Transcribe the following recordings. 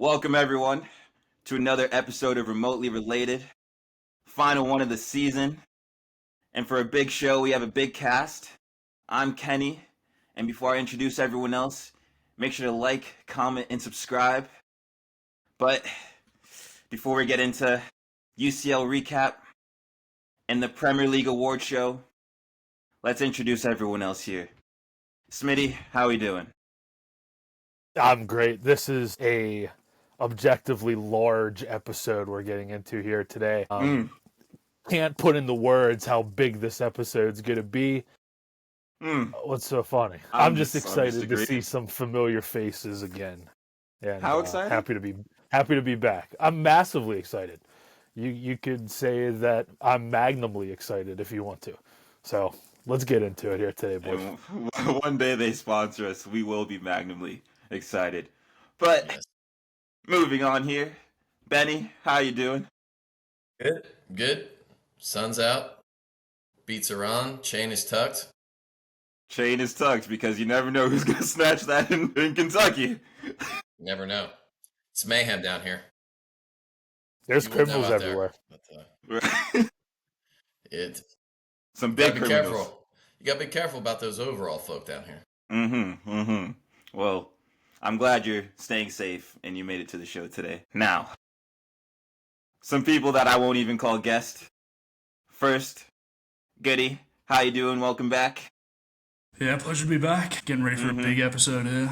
Welcome, everyone, to another episode of Remotely Related, final one of the season. And for a big show, we have a big cast. I'm Kenny, and before I introduce everyone else, make sure to like, comment, and subscribe. But before we get into UCL recap and the Premier League award show, let's introduce everyone else here. Smitty, how we doing? I'm great. This is a objectively large episode we're getting into here today. Can't put into words how big this episode's going to be. What's so funny? I'm just excited to see some familiar faces again. And how excited? Happy to be back. I'm massively excited. You could say that I'm magnumly excited if you want to. So let's get into it here today, boys. One day they sponsor us, we will be magnumly excited. But yes. Moving on here, Benny, how you doing? Good. Sun's out. Beats are on. Chain is tucked. Chain is tucked because you never know who's gonna snatch that in Kentucky. Never know. It's mayhem down here. There's criminals everywhere. Some big criminals. Careful. You gotta be careful about those overall folk down here. Well, I'm glad you're staying safe and you made it to the show today. Now, some people that I won't even call guests. First, Goody, how you doing? Welcome back. Yeah, pleasure to be back. Getting ready for a big episode here.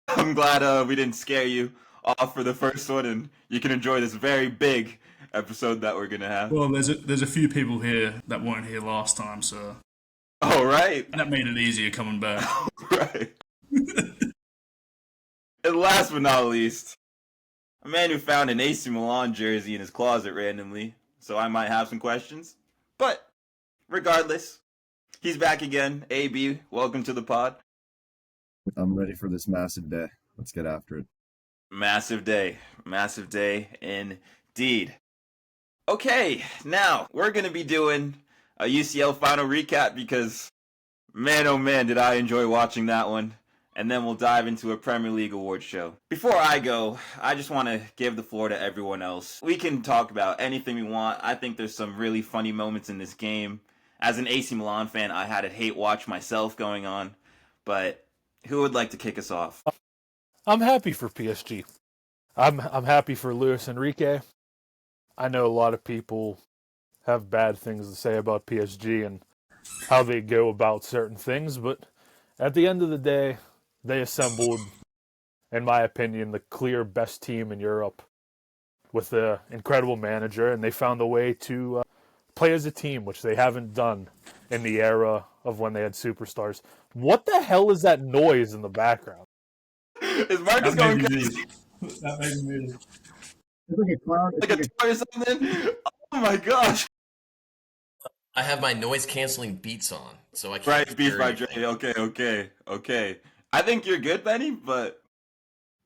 I'm glad we didn't scare you off for the first one, and you can enjoy this very big episode that we're gonna have. Well, there's a few people here that weren't here last time, so. Oh, right. That made it easier coming back. Right. And last but not least, a man who found an AC Milan jersey in his closet randomly, so I might have some questions. But regardless, he's back again. AB, welcome to the pod. I'm ready for this massive day. Let's get after it. Massive day indeed. Okay, now we're going to be doing a UCL final recap because, man, oh man, did I enjoy watching that one. And then we'll dive into a Premier League award show. Before I go, I just want to give the floor to everyone else. We can talk about anything we want. I think there's some really funny moments in this game. As an AC Milan fan, I had a hate watch myself going on. But who would like to kick us off? I'm happy for PSG. I'm happy for Luis Enrique. I know a lot of people have bad things to say about PSG and how they go about certain things, but at the end of the day, they assembled, in my opinion, the clear best team in Europe with an incredible manager, and they found a way to play as a team, which they haven't done in the era of when they had superstars. What the hell is that noise in the background? Is Marcus going crazy? That made me It's like a clown. Like a toy or something? Oh my gosh. I have my noise canceling beats on, so I can't. Right, Beats by Dre. Okay. I think you're good, Benny, but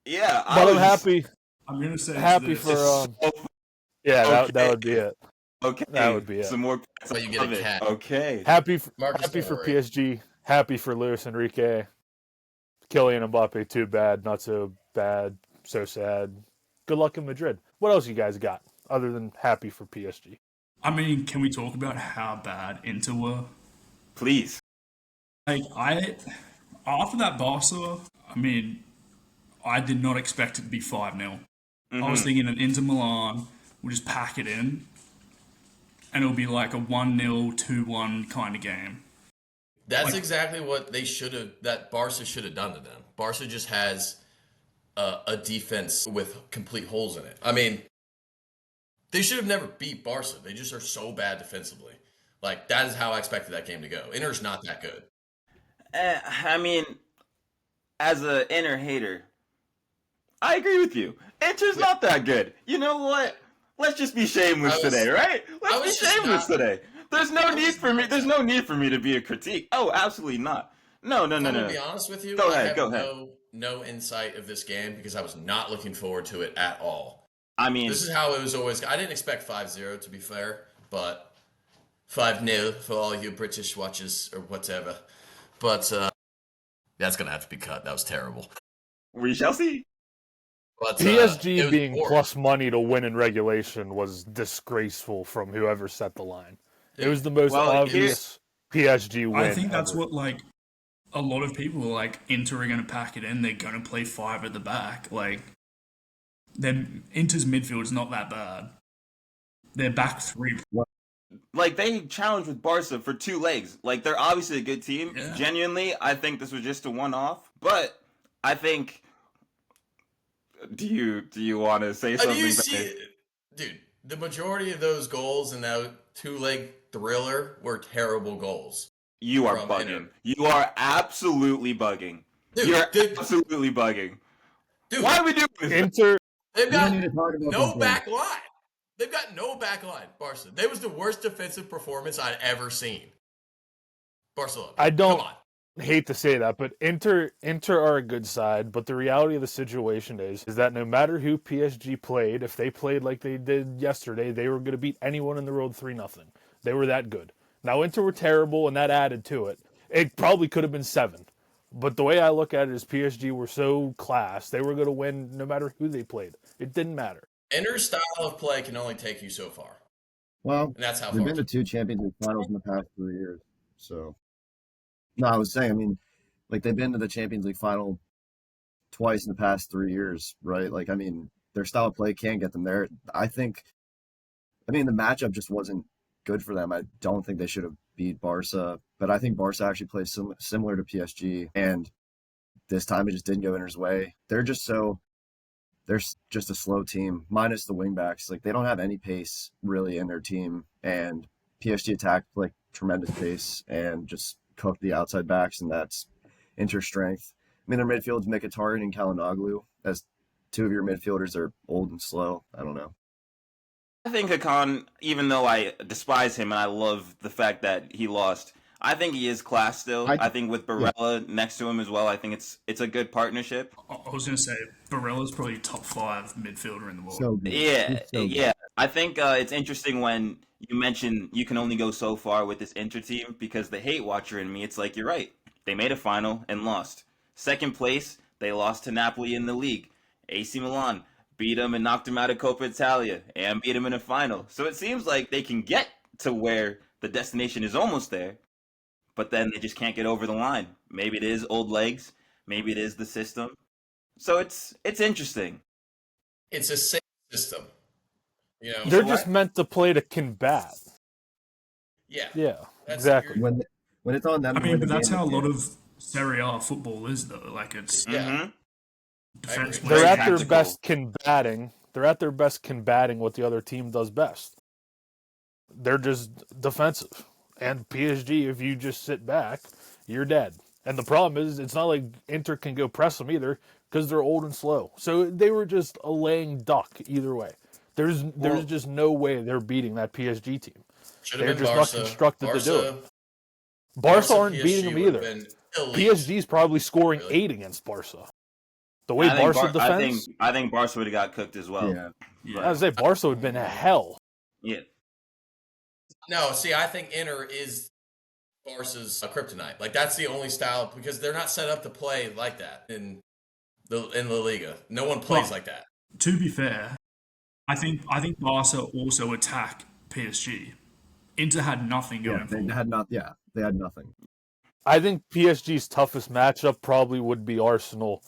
yeah. I'm happy. I'm going to say happy for that would be it. Okay. That would be it. Some more. So you get a cat. Okay. Happy for PSG. Happy for Luis Enrique. Kylian Mbappe, too bad. Not so bad. So sad. Good luck in Madrid. What else you guys got other than happy for PSG? I mean, can we talk about how bad Inter were? Please. After that Barca, I did not expect it to be 5-0. I was thinking an Inter Milan will just pack it in, and it'll be like a 1-0, 2-1 kind of game. That's exactly what that Barca should have done to them. Barca just has a defense with complete holes in it. I mean, they should have never beat Barca. They just are so bad defensively. Like, that is how I expected that game to go. Inter's not that good. I mean, as an Inter hater, I agree with you. Inter's not that good. You know what? Let's just be shameless today, right? Let's be shameless today. There's no need for me to be a critique. Oh, absolutely not. No. To be honest with you, Go I ahead. have no insight of this game because I was not looking forward to it at all. I mean, this is how it was always. I didn't expect 5-0 to be fair, but 5-0 for all you British watchers or whatever. But that's gonna have to be cut. That was terrible. We shall see. But it PSG was being boring. plus money to win in regulation was disgraceful from whoever set the line. It was the most Well, obvious PSG win I think that's ever. what like a lot of people are like. Inter are going to pack it in. They're going to play 5 at the back. Like, then Inter's midfield is not that bad. Their back 3. like they challenged with Barca for 2 legs. Like they're obviously a good team. Yeah. Genuinely, I think this was just a one-off. But I think. Do you want to say Do something? you see, dude? The majority of those goals in that 2-leg thriller were terrible goals. You are from bugging. Inter. You are absolutely bugging. Dude, You're dude, absolutely bugging. dude, Why are we doing this? Inter, they've We got don't need to talk about no this game. back line. They've got no back line. Barca. That was the worst defensive performance I'd ever seen. Barcelona. I don't Come on. hate to say that, but Inter are a good side, but the reality of the situation is that no matter who PSG played, if they played like they did yesterday, they were going to beat anyone in the road 3-0. They were that good. Now Inter were terrible and that added to it. It probably could have been 7. But the way I look at it is PSG were so class, they were going to win no matter who they played. It didn't matter. Inter's style of play can only take you so far. Well, And that's how they've far. been to 2 Champions League finals in the past 3 years. So, no, I was saying, I mean, like they've been to the Champions League final twice in the past 3 years, right? Like, I mean, their style of play can get them there. I mean, the matchup just wasn't good for them. I don't think they should have beat Barca, but I think Barca actually plays similar to PSG, and this time it just didn't go Inter's way. They're just a slow team, minus the wingbacks. Like they don't have any pace really in their team, and PSG attacked like tremendous pace and just cooked the outside backs, and that's Inter's strength. I mean, their midfield's Mkhitaryan and Kalinoglu. As 2 of your midfielders are old and slow. I don't know. I think Hakan, even though I despise him and I love the fact that he lost, I think he is class still. I think with Barella next to him as well, I think it's a good partnership. I was going to say Barella's probably top 5 midfielder in the world. So good. Yeah, He's so good. yeah. I think it's interesting when you mention you can only go so far with this Inter team because the hate watcher in me, it's like, you're right. They made a final and lost. Second place, they lost to Napoli in the league. AC Milan beat them and knocked them out of Coppa Italia and beat them in a final. So it seems like they can get to where the destination is almost there, but then they just can't get over the line. Maybe it is old legs. Maybe it is the system. So it's interesting. It's a safe system. You know? They're So just what? meant to play to combat. Yeah. Yeah, That's exactly. your- When it's on them, I to mean, win but the that's game, how a they lot can. of Serie A football is, though. Like, it's Yeah. Mm-hmm. defense. agree. They're Very at their tactical. best combating. They're at their best combating what the other team does best. They're just defensive. And PSG, if you just sit back, you're dead. And the problem is, it's not like Inter can go press them either because they're old and slow. So they were just a laying duck either way. There's just no way they're beating that PSG team. Should have They're been just Barca. not constructed to do it. Barca Barca aren't PSG beating them would have either. been elite. PSG's probably scoring Really? 8 against Barca. The way I think Barca defends, I think Barca would have got cooked as well. Yeah. I would say Barca would have been hell. Yeah. No, see, I think Inter is Barca's kryptonite. Like that's the only style because they're not set up to play like that in La Liga. No one plays Well, like that. To be fair, I think Barca also attack PSG. Inter had nothing Yeah, going for them. they had nothing. I think PSG's toughest matchup probably would be Arsenal.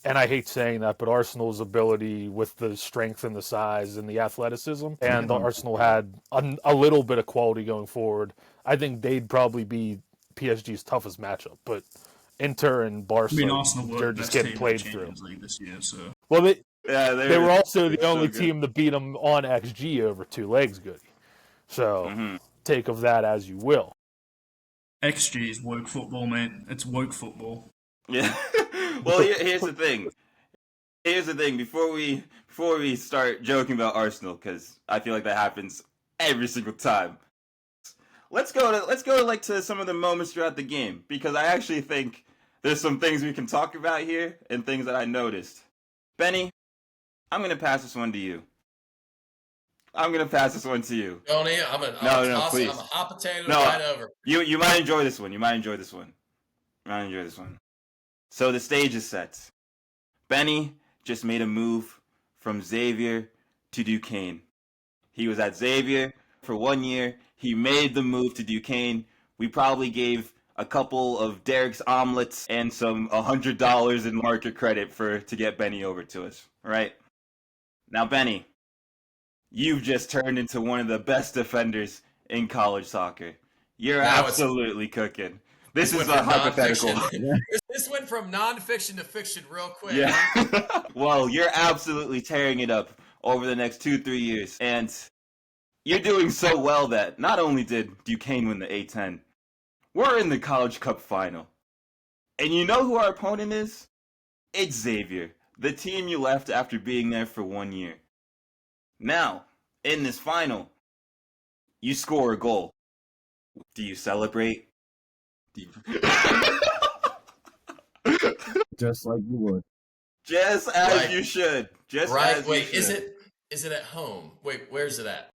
And I hate saying that, but Arsenal's ability with the strength and the size and the athleticism, and Arsenal had a little bit of quality going forward. I think they'd probably be PSG's toughest matchup. But Inter and Barca, I mean, Arsenal were they're the just best getting team in the played through. Champions League this year, so Well, Yeah, they were also the they're so only good. team to beat them on XG over 2 legs, Goody. So Mhm. take of that as you will. XG is woke football, man. It's woke football. Yeah. Well, here's the thing. Here's the thing. Before we start joking about Arsenal, because I feel like that happens every single time. Let's go to like to some of the moments throughout the game, because I actually think there's some things we can talk about here and things that I noticed. Benny, I'm gonna pass this one to you. Tony, I'm a please. I'm a hot potato No. right over. You might enjoy this one. So the stage is set. Benny, just made a move from Xavier to Duquesne. He was at Xavier for 1 year. He made the move to Duquesne. We probably gave a couple of Derek's omelets and some $100 in market credit to get Benny over to us, right? Now, Benny, you've just turned into one of the best defenders in college soccer. You're absolutely cooking. This is a hypothetical. This went from non-fiction to fiction real quick. Yeah. Well, you're absolutely tearing it up over the next 2-3 years. And you're doing so well that not only did Duquesne win the A10, we're in the College Cup final. And you know who our opponent is? It's Xavier, the team you left after being there for 1 year. Now, in this final, you score a goal. Do you celebrate? Just like you would. Just as you should. Just as you should. Is it at home? Wait, where's it at?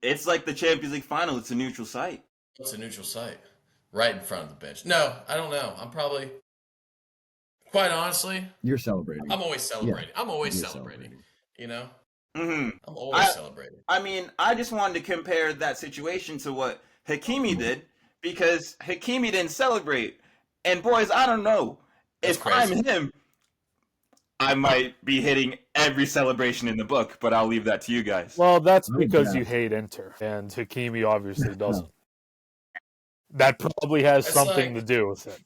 It's like the Champions League final. It's a neutral site. It's a neutral site. Right in front of the bench. No, I don't know. I'm probably, quite honestly, you're celebrating. I'm always celebrating. Yeah, I'm always celebrating. You know? Mm-hmm. I'm always celebrating. I mean, I just wanted to compare that situation to what Hakimi did, because Hakimi didn't celebrate. And boys, I don't know. If I'm him, I might be hitting every celebration in the book, but I'll leave that to you guys. Well, that's because you hate Inter, and Hakimi obviously doesn't. That probably has something to do with it.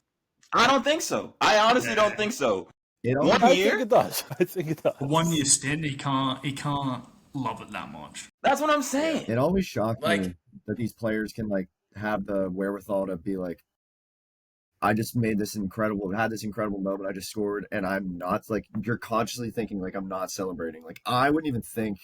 I don't think so. I honestly don't think so. I think it does. I think it does. A 1 year stint, he can't love it that much. That's what I'm saying. It always shocked me that these players can have the wherewithal to be like, I just had this incredible moment. I just scored, and I'm not you're consciously thinking I'm not celebrating. I wouldn't even think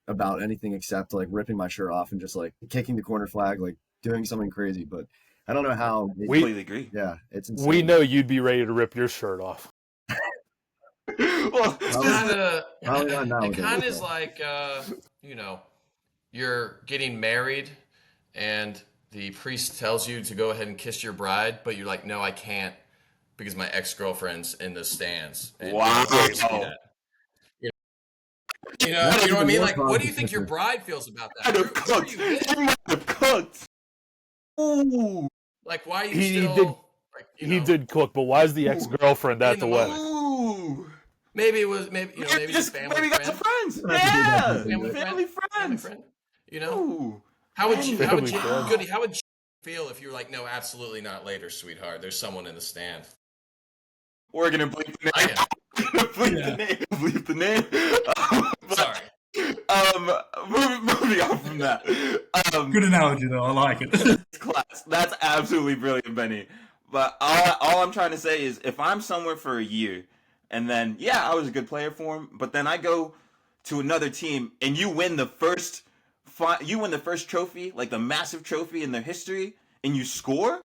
about anything except ripping my shirt off and just kicking the corner flag, doing something crazy. But I don't know how. We completely agree. Yeah, it's insane. We know you'd be ready to rip your shirt off. Well, it kind of is like, you're getting married and the priest tells you to go ahead and kiss your bride, but you're like, no, I can't because my ex-girlfriend's in the stands. And wow. You know what I mean? What do you think your bride feels about that? He might have cooked. Ooh. Why are you still... He did cook, but why is the ex-girlfriend at the wedding? Ooh. Maybe it was maybe just family maybe got some friends. Yeah, family friends. You know, Ooh. How would you feel if you were like, no, absolutely not later, sweetheart. There's someone in the stand. We're gonna bleep the name. Bleep the name. Sorry. Moving on from that. Good analogy though. I like it. Class. That's absolutely brilliant, Benny. But all I'm trying to say is, if I'm somewhere for a year, and then I was a good player for him, but then I go to another team and you win the first trophy, the massive trophy in their history, and you score,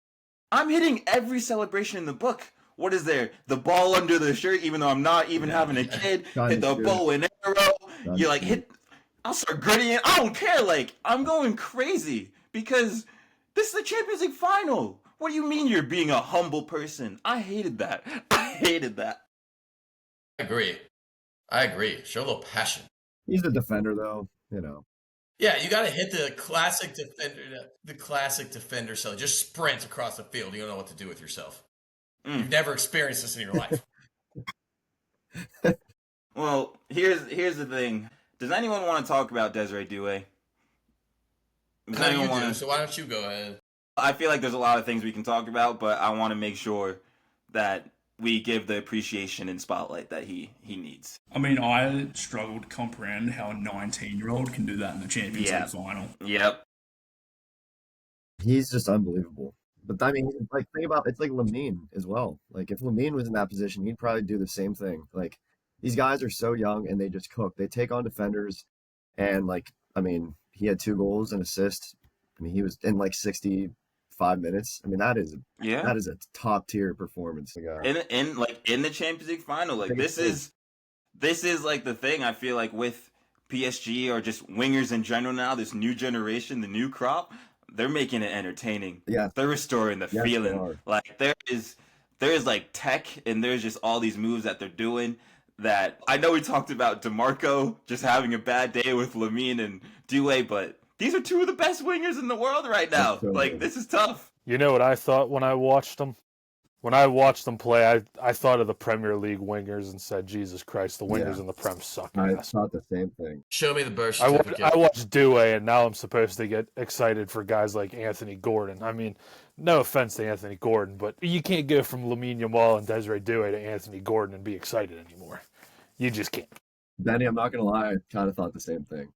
I'm hitting every celebration in the book. What is there? The ball under the shirt, even though I'm not even having a kid. Hit the bow and arrow. You I'll start gritting it. I don't care. I'm going crazy because this is the Champions League final. What do you mean you're being a humble person? I hated that. I agree. Show a little passion. He's the defender, though. Yeah, you got to hit the classic defender. So just sprint across the field. You don't know what to do with yourself. You've never experienced this in your life. Well, here's the thing. Does anyone want to talk about Desiree Doué? So why don't you go ahead? I feel like there's a lot of things we can talk about, but I want to make sure that we give the appreciation and spotlight that he needs. I mean, I struggle to comprehend how a 19-year-old can do that in the Champions League final. Yep. He's just unbelievable. But I mean, think about it's like Lamine as well. If Lamine was in that position, he'd probably do the same thing. These guys are so young and they just cook. They take on defenders, and he had 2 goals and assists. I mean, he was in 65 minutes. I mean, that is a top tier performance. In the Champions League final, this is the thing. I feel like with PSG or just wingers in general now, this new generation, the new crop, they're making it entertaining. Yeah, they're restoring the feeling. There is tech, and there's just all these moves that they're doing that I know we talked about DeMarco just having a bad day with Lamine and Due, but these are two of the best wingers in the world right now. That's so Like, good. this is tough. You know what I thought when I watched them? When I watched them play, I thought of the Premier League wingers and said, Jesus Christ, the wingers Yeah. in the Prem suck I ass. thought the same thing. Show me the birth I certificate. watched Due, and now I'm supposed to get excited for guys like Anthony Gordon. I mean, no offense to Anthony Gordon, but you can't go from Lamine Yamal and Desiree Due to Anthony Gordon and be excited anymore. You just can't. Benny, I'm not gonna lie, I kind of thought the same thing.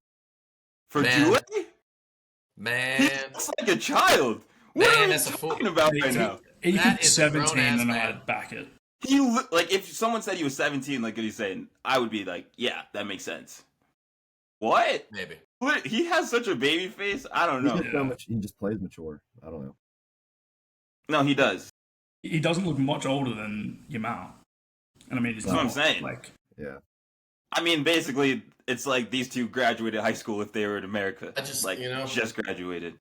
For Man. Due, Man, he looks like a child. What Man, are we that's a fool. talking about right now? He That could is a 17 grown-ass and man. I'd back it. He like if someone said he was 17, like Goody's saying, I would be like, yeah, that makes sense. What? maybe. What? He has such a baby face. I don't know. He just, so much, he just plays mature. I don't know. No, he does. He doesn't look much older than Yamal. And I mean, he's That's what I'm not, saying. Like, Yeah. I mean, basically, it's like these two graduated high school if they were in America. I just, like, you know- just graduated.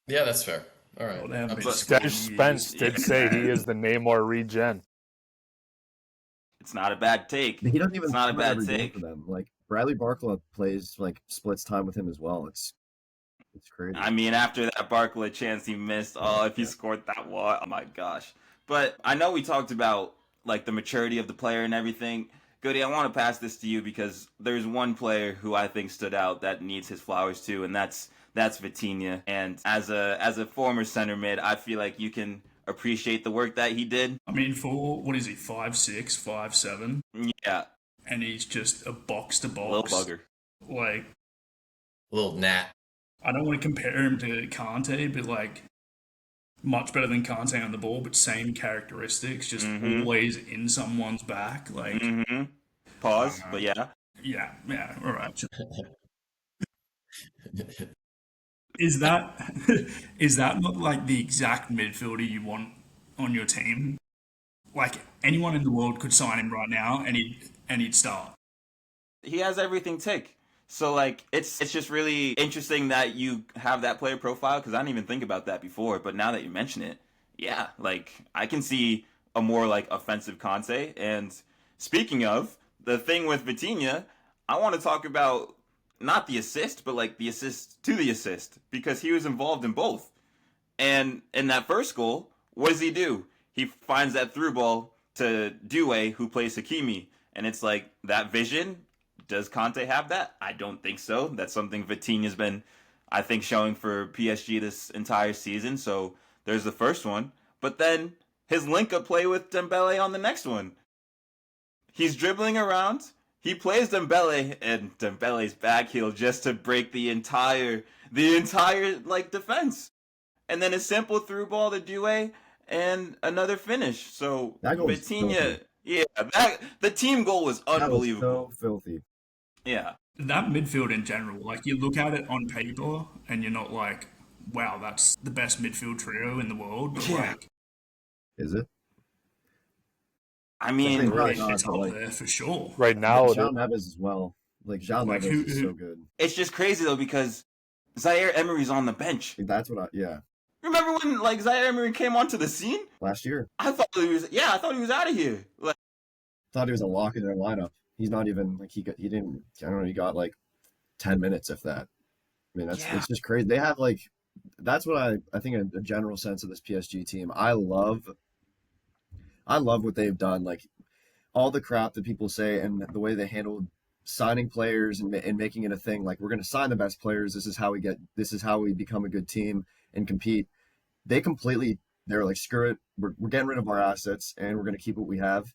Yeah, that's fair. All right. well, they haven't been But- to school in Tej Spence years. did say he is the Neymar regen. It's not a bad take. He doesn't even It's not a start bad every game take. for them. Like Bradley Barkley plays like splits time with him as well. It's crazy. I mean, after that Barkley chance he missed, oh, if he scored that one, oh my gosh. But I know we talked about like the maturity of the player and everything. Goody, I want to pass this to you because there's one player who I think stood out that needs his flowers too, and that's Vitinha. And as a former center mid, I feel like you can appreciate the work that he did. I mean, for, what is he, 5'6", 5'7", Yeah, and he's just a box-to-box. little bugger. Like, Little gnat. I don't want to compare him to Kante, but like, much better than Kante on the ball, but same characteristics, just always in someone's back. Like, Mm-hmm. Pause, but yeah. yeah, all right. Is that not like the exact midfielder you want on your team? Like anyone in the world could sign him right now, and he'd start. He has everything tick. So like it's just really interesting that you have that player profile because I didn't even think about that before, but now that you mention it, yeah, like I can see a more like offensive Conte. And speaking of the thing with Vitinha, I want to talk about not the assist, but like the assist to the assist because he was involved in both. And in that first goal, what does he do? He finds that through ball to Due, who plays Hakimi, and it's like that vision. Does Conte have that? I don't think so. That's something Vitinha's been, I think, showing for PSG this entire season. So there's the first one. But then his link-up play with Dembele on the next one. He's dribbling around. He plays Dembele, and Dembele's back heel just to break the entire like defense. And then a simple through ball to Due and another finish. So That goal was Vitinha, filthy. yeah, the team goal was unbelievable. That was so filthy. Yeah. That midfield in general, like you look at it on paper, and you're not like, wow, that's the best midfield trio in the world. But Yeah. like, Is it? I mean, think right now, it's but, up like- there for sure. Right now, Jean Neves as well. Like Jean Like, Neves is who- so good. it's just crazy though because Zaire Emery's on the bench. That's what yeah. Remember when like Zaire Emery came onto the scene? Last year, I thought he was out of here. Like, thought he was a lock in their lineup. He's not even like he didn't. I don't know. He got like 10 minutes if that. I mean Yeah. it's just crazy. They have like that's what I think in a general sense of this PSG team. I love what they've done. Like all the crap that people say and the way they handled signing players and making it a thing. Like we're going to sign the best players. This is how we become a good team and compete. They're like, screw it. We're getting rid of our assets and we're going to keep what we have,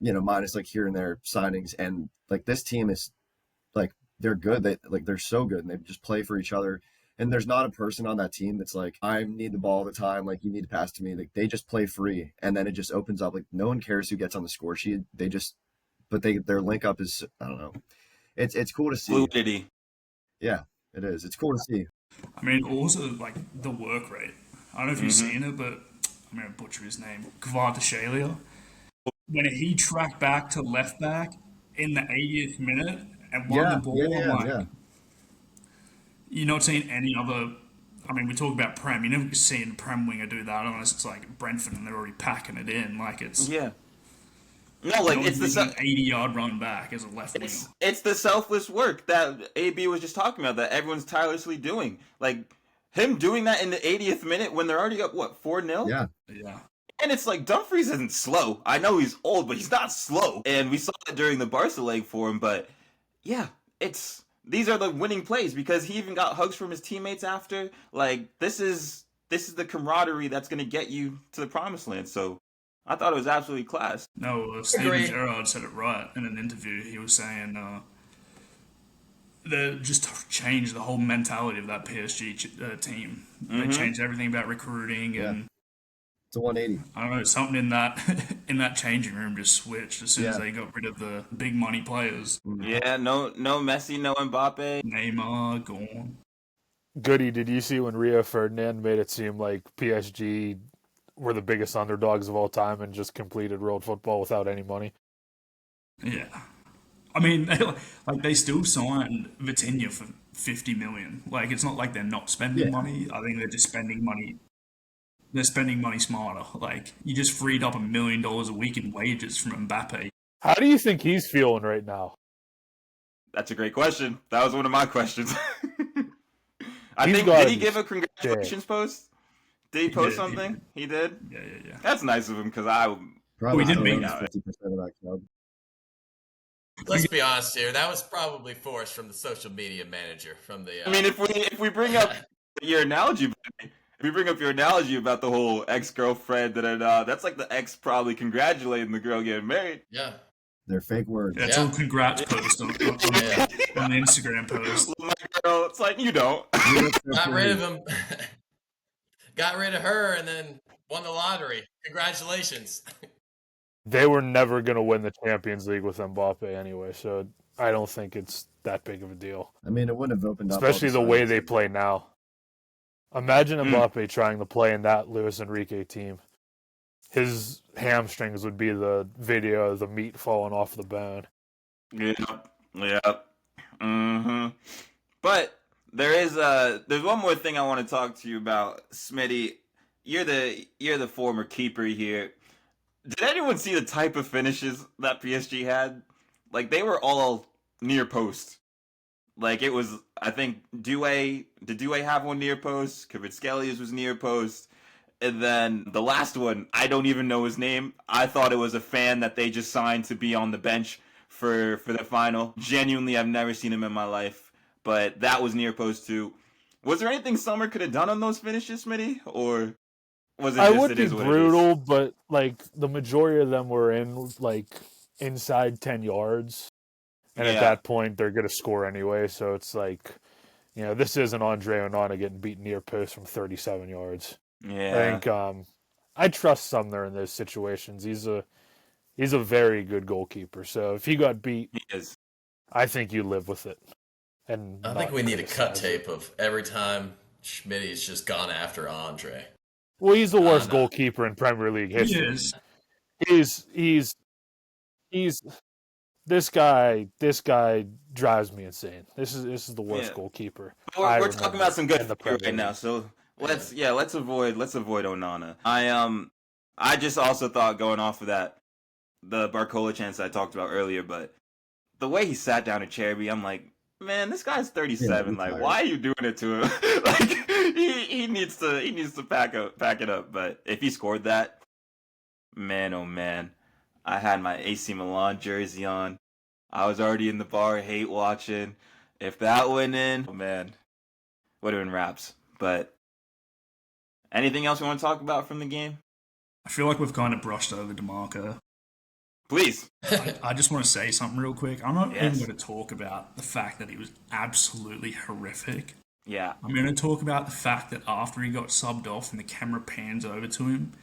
minus like here and there signings. And like this team is like, they're good. They're so good and they just play for each other. And there's not a person on that team that's like, I need the ball all the time. Like you need to pass to me. Like they just play free. And then it just opens up. Like no one cares who gets on the score sheet. Their link up is, I don't know. It's cool to see. fluidity. Yeah, it is. It's cool to see. I mean, also like the work rate. I don't know if you've seen it, but I'm gonna butcher his name. Kvaratskhelia. When he tracked back to left back in the 80th minute and won the ball, I'm like, you're not seeing any other. I mean, we talk about Prem. You never seen a Prem winger do that unless it's like Brentford and they're already packing it in. Like it's Yeah. No, like No it's one's the making an 80-yard run back as a left winger. it's the selfless work that AB was just talking about that everyone's tirelessly doing. Like him doing that in the 80th minute when they're already up what 4-0. Yeah. Yeah. And it's like Dumfries isn't slow. I know he's old, but he's not slow. And we saw it during the Barca leg for him. But yeah, these are the winning plays because he even got hugs from his teammates after. Like this is the camaraderie that's gonna get you to the promised land. So I thought it was absolutely class. No, Steven Gerrard said it right in an interview. He was saying they just changed the whole mentality of that PSG team. They changed everything about recruiting and It's a 180. I don't know, something in that changing room just switched as soon as they got rid of the big money players. Yeah, no Messi, no Mbappe. Neymar gone. Goody, did you see when Rio Ferdinand made it seem like PSG were the biggest underdogs of all time and just completed world football without any money? Yeah. I mean, they still signed Vitinha for 50 million. Like, it's not like they're not spending money. I think they're just spending money. They're spending money smarter. Like, you just freed up $1 million a week in wages from Mbappe. How do you think he's feeling right now? That's a great question. That was one of my questions. He's did he give a congratulations post? Did he post something? He did? Yeah. That's nice of him because I Probably didn't still make owns 50% of that club. Let's be honest here. That was probably forced from the social media manager from the. I mean, if we bring up your analogy, if we bring up your analogy about the whole ex-girlfriend, that's like the ex probably congratulating the girl getting married. Yeah. They're fake words. Yeah, it's all congrats post on the Instagram post. My girl, it's like you don't. Got rid of him. Got rid of her and then won the lottery. Congratulations. They were never going to win the Champions League with Mbappe anyway, so I don't think it's that big of a deal. I mean, it wouldn't have opened up. Especially the way they play now. Imagine Mbappe trying to play in that Luis Enrique team. His hamstrings would be the video of the meat falling off the bone. Yep. But there's one more thing I want to talk to you about, Smitty. You're the former keeper here. Did anyone see the type of finishes that PSG had? Like they were all near post. Like it was, I think did Doué have one near post? Kvaratskhelia was near post. And then the last one, I don't even know his name. I thought it was a fan that they just signed to be on the bench for the final. Genuinely, I've never seen him in my life. But that was near post too. Was there anything Summer could have done on those finishes, Smitty? Or was it just I would it be is what brutal, but like the majority of them were in like inside 10 yards. And at that point, they're going to score anyway. So it's like, this isn't Andre Onana getting beat near post from 37 yards. Yeah. I think I trust Sumner in those situations. He's a very good goalkeeper. So if he got beat, He is. I think you live with it. And I think we need a cut tape of every time Schmitty's just gone after Andre. Well, he's the worst goalkeeper in Premier League history. He is. He's this guy drives me insane. This is the worst goalkeeper. We're talking about some good football right now, so let's avoid Onana. I just also thought going off of that the Barcola chance I talked about earlier, but the way he sat down at Cherby, I'm like, man, this guy's 37. Like, why are you doing it to him? Like, he needs to pack it up. But if he scored that, man, oh man, I had my AC Milan jersey on. I was already in the bar, hate watching. If that went in, oh man, would have been raps. But anything else we want to talk about from the game? I feel like we've kind of brushed over DeMarco. Please. I just want to say something real quick. I'm not even going to talk about the fact that he was absolutely horrific. Yeah. I'm going to talk about the fact that after he got subbed off and the camera pans over to him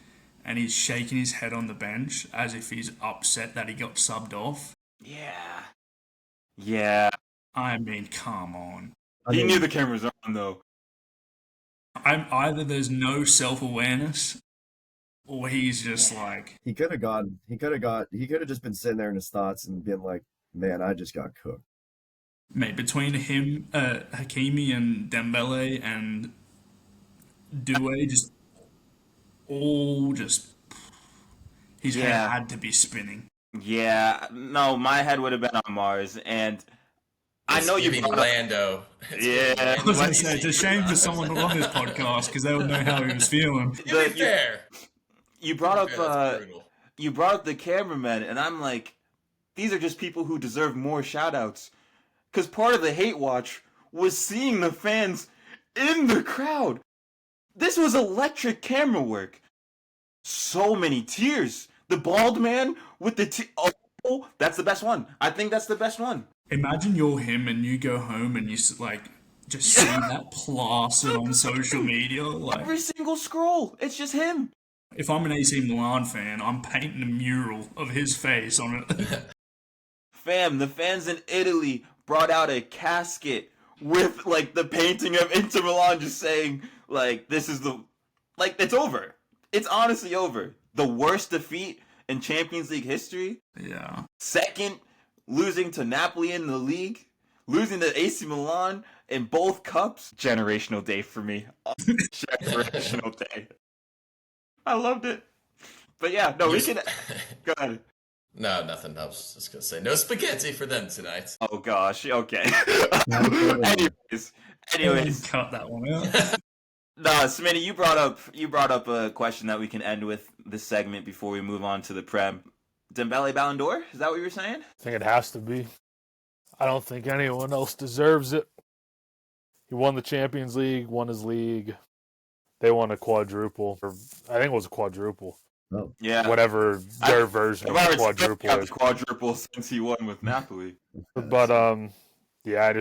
and he's shaking his head on the bench as if he's upset that he got subbed off. Yeah. Yeah. I mean, come on. He knew the cameras on, though. Either there's no self-awareness or he's just like... He could have just been sitting there in his thoughts and been like, man, I just got cooked. Mate, between him, Hakimi and Dembele and Doué, his head had to be spinning. Yeah, no, my head would have been on Mars, and I know you giving brought up. Lando. It's Yeah, giving I was Lando going to say, it's a shame for someone to love this podcast because they would know how he was feeling. To be fair, you brought up that's brutal. you brought up the cameramen, and I'm like, these are just people who deserve more shout outs. Because part of the hate watch was seeing the fans in the crowd. This was electric camera work. So many tears. The bald man with the oh, that's the best one. I think that's the best one. Imagine you're him and you go home and you like just see that plastered on social media. Like, Every single scroll, it's just him. if I'm an AC Milan fan, I'm painting a mural of his face on it. Fam, the fans in Italy brought out a casket with like the painting of Inter Milan just saying like this is the like it's over. It's honestly over. The worst defeat in Champions League history. Yeah. Second, losing to Napoli in the league, losing to AC Milan in both cups. Generational day for me. Generational day. I loved it. But yeah, no, we can go ahead. No, nothing. I was just gonna say no spaghetti for them tonight. Oh gosh, okay. anyways, Cut that one out. nah, Smitty, you brought up a question that we can end with this segment before we move on to the Prem. Dembele Ballon d'Or? Is that what you were saying? I think it has to be. I don't think anyone else deserves it. He won the Champions League, won his league. They won a quadruple. Or I think it was a quadruple. Oh, Yeah. Whatever their version of a quadruple got the is. quadruple since he won with Napoli. But yeah, I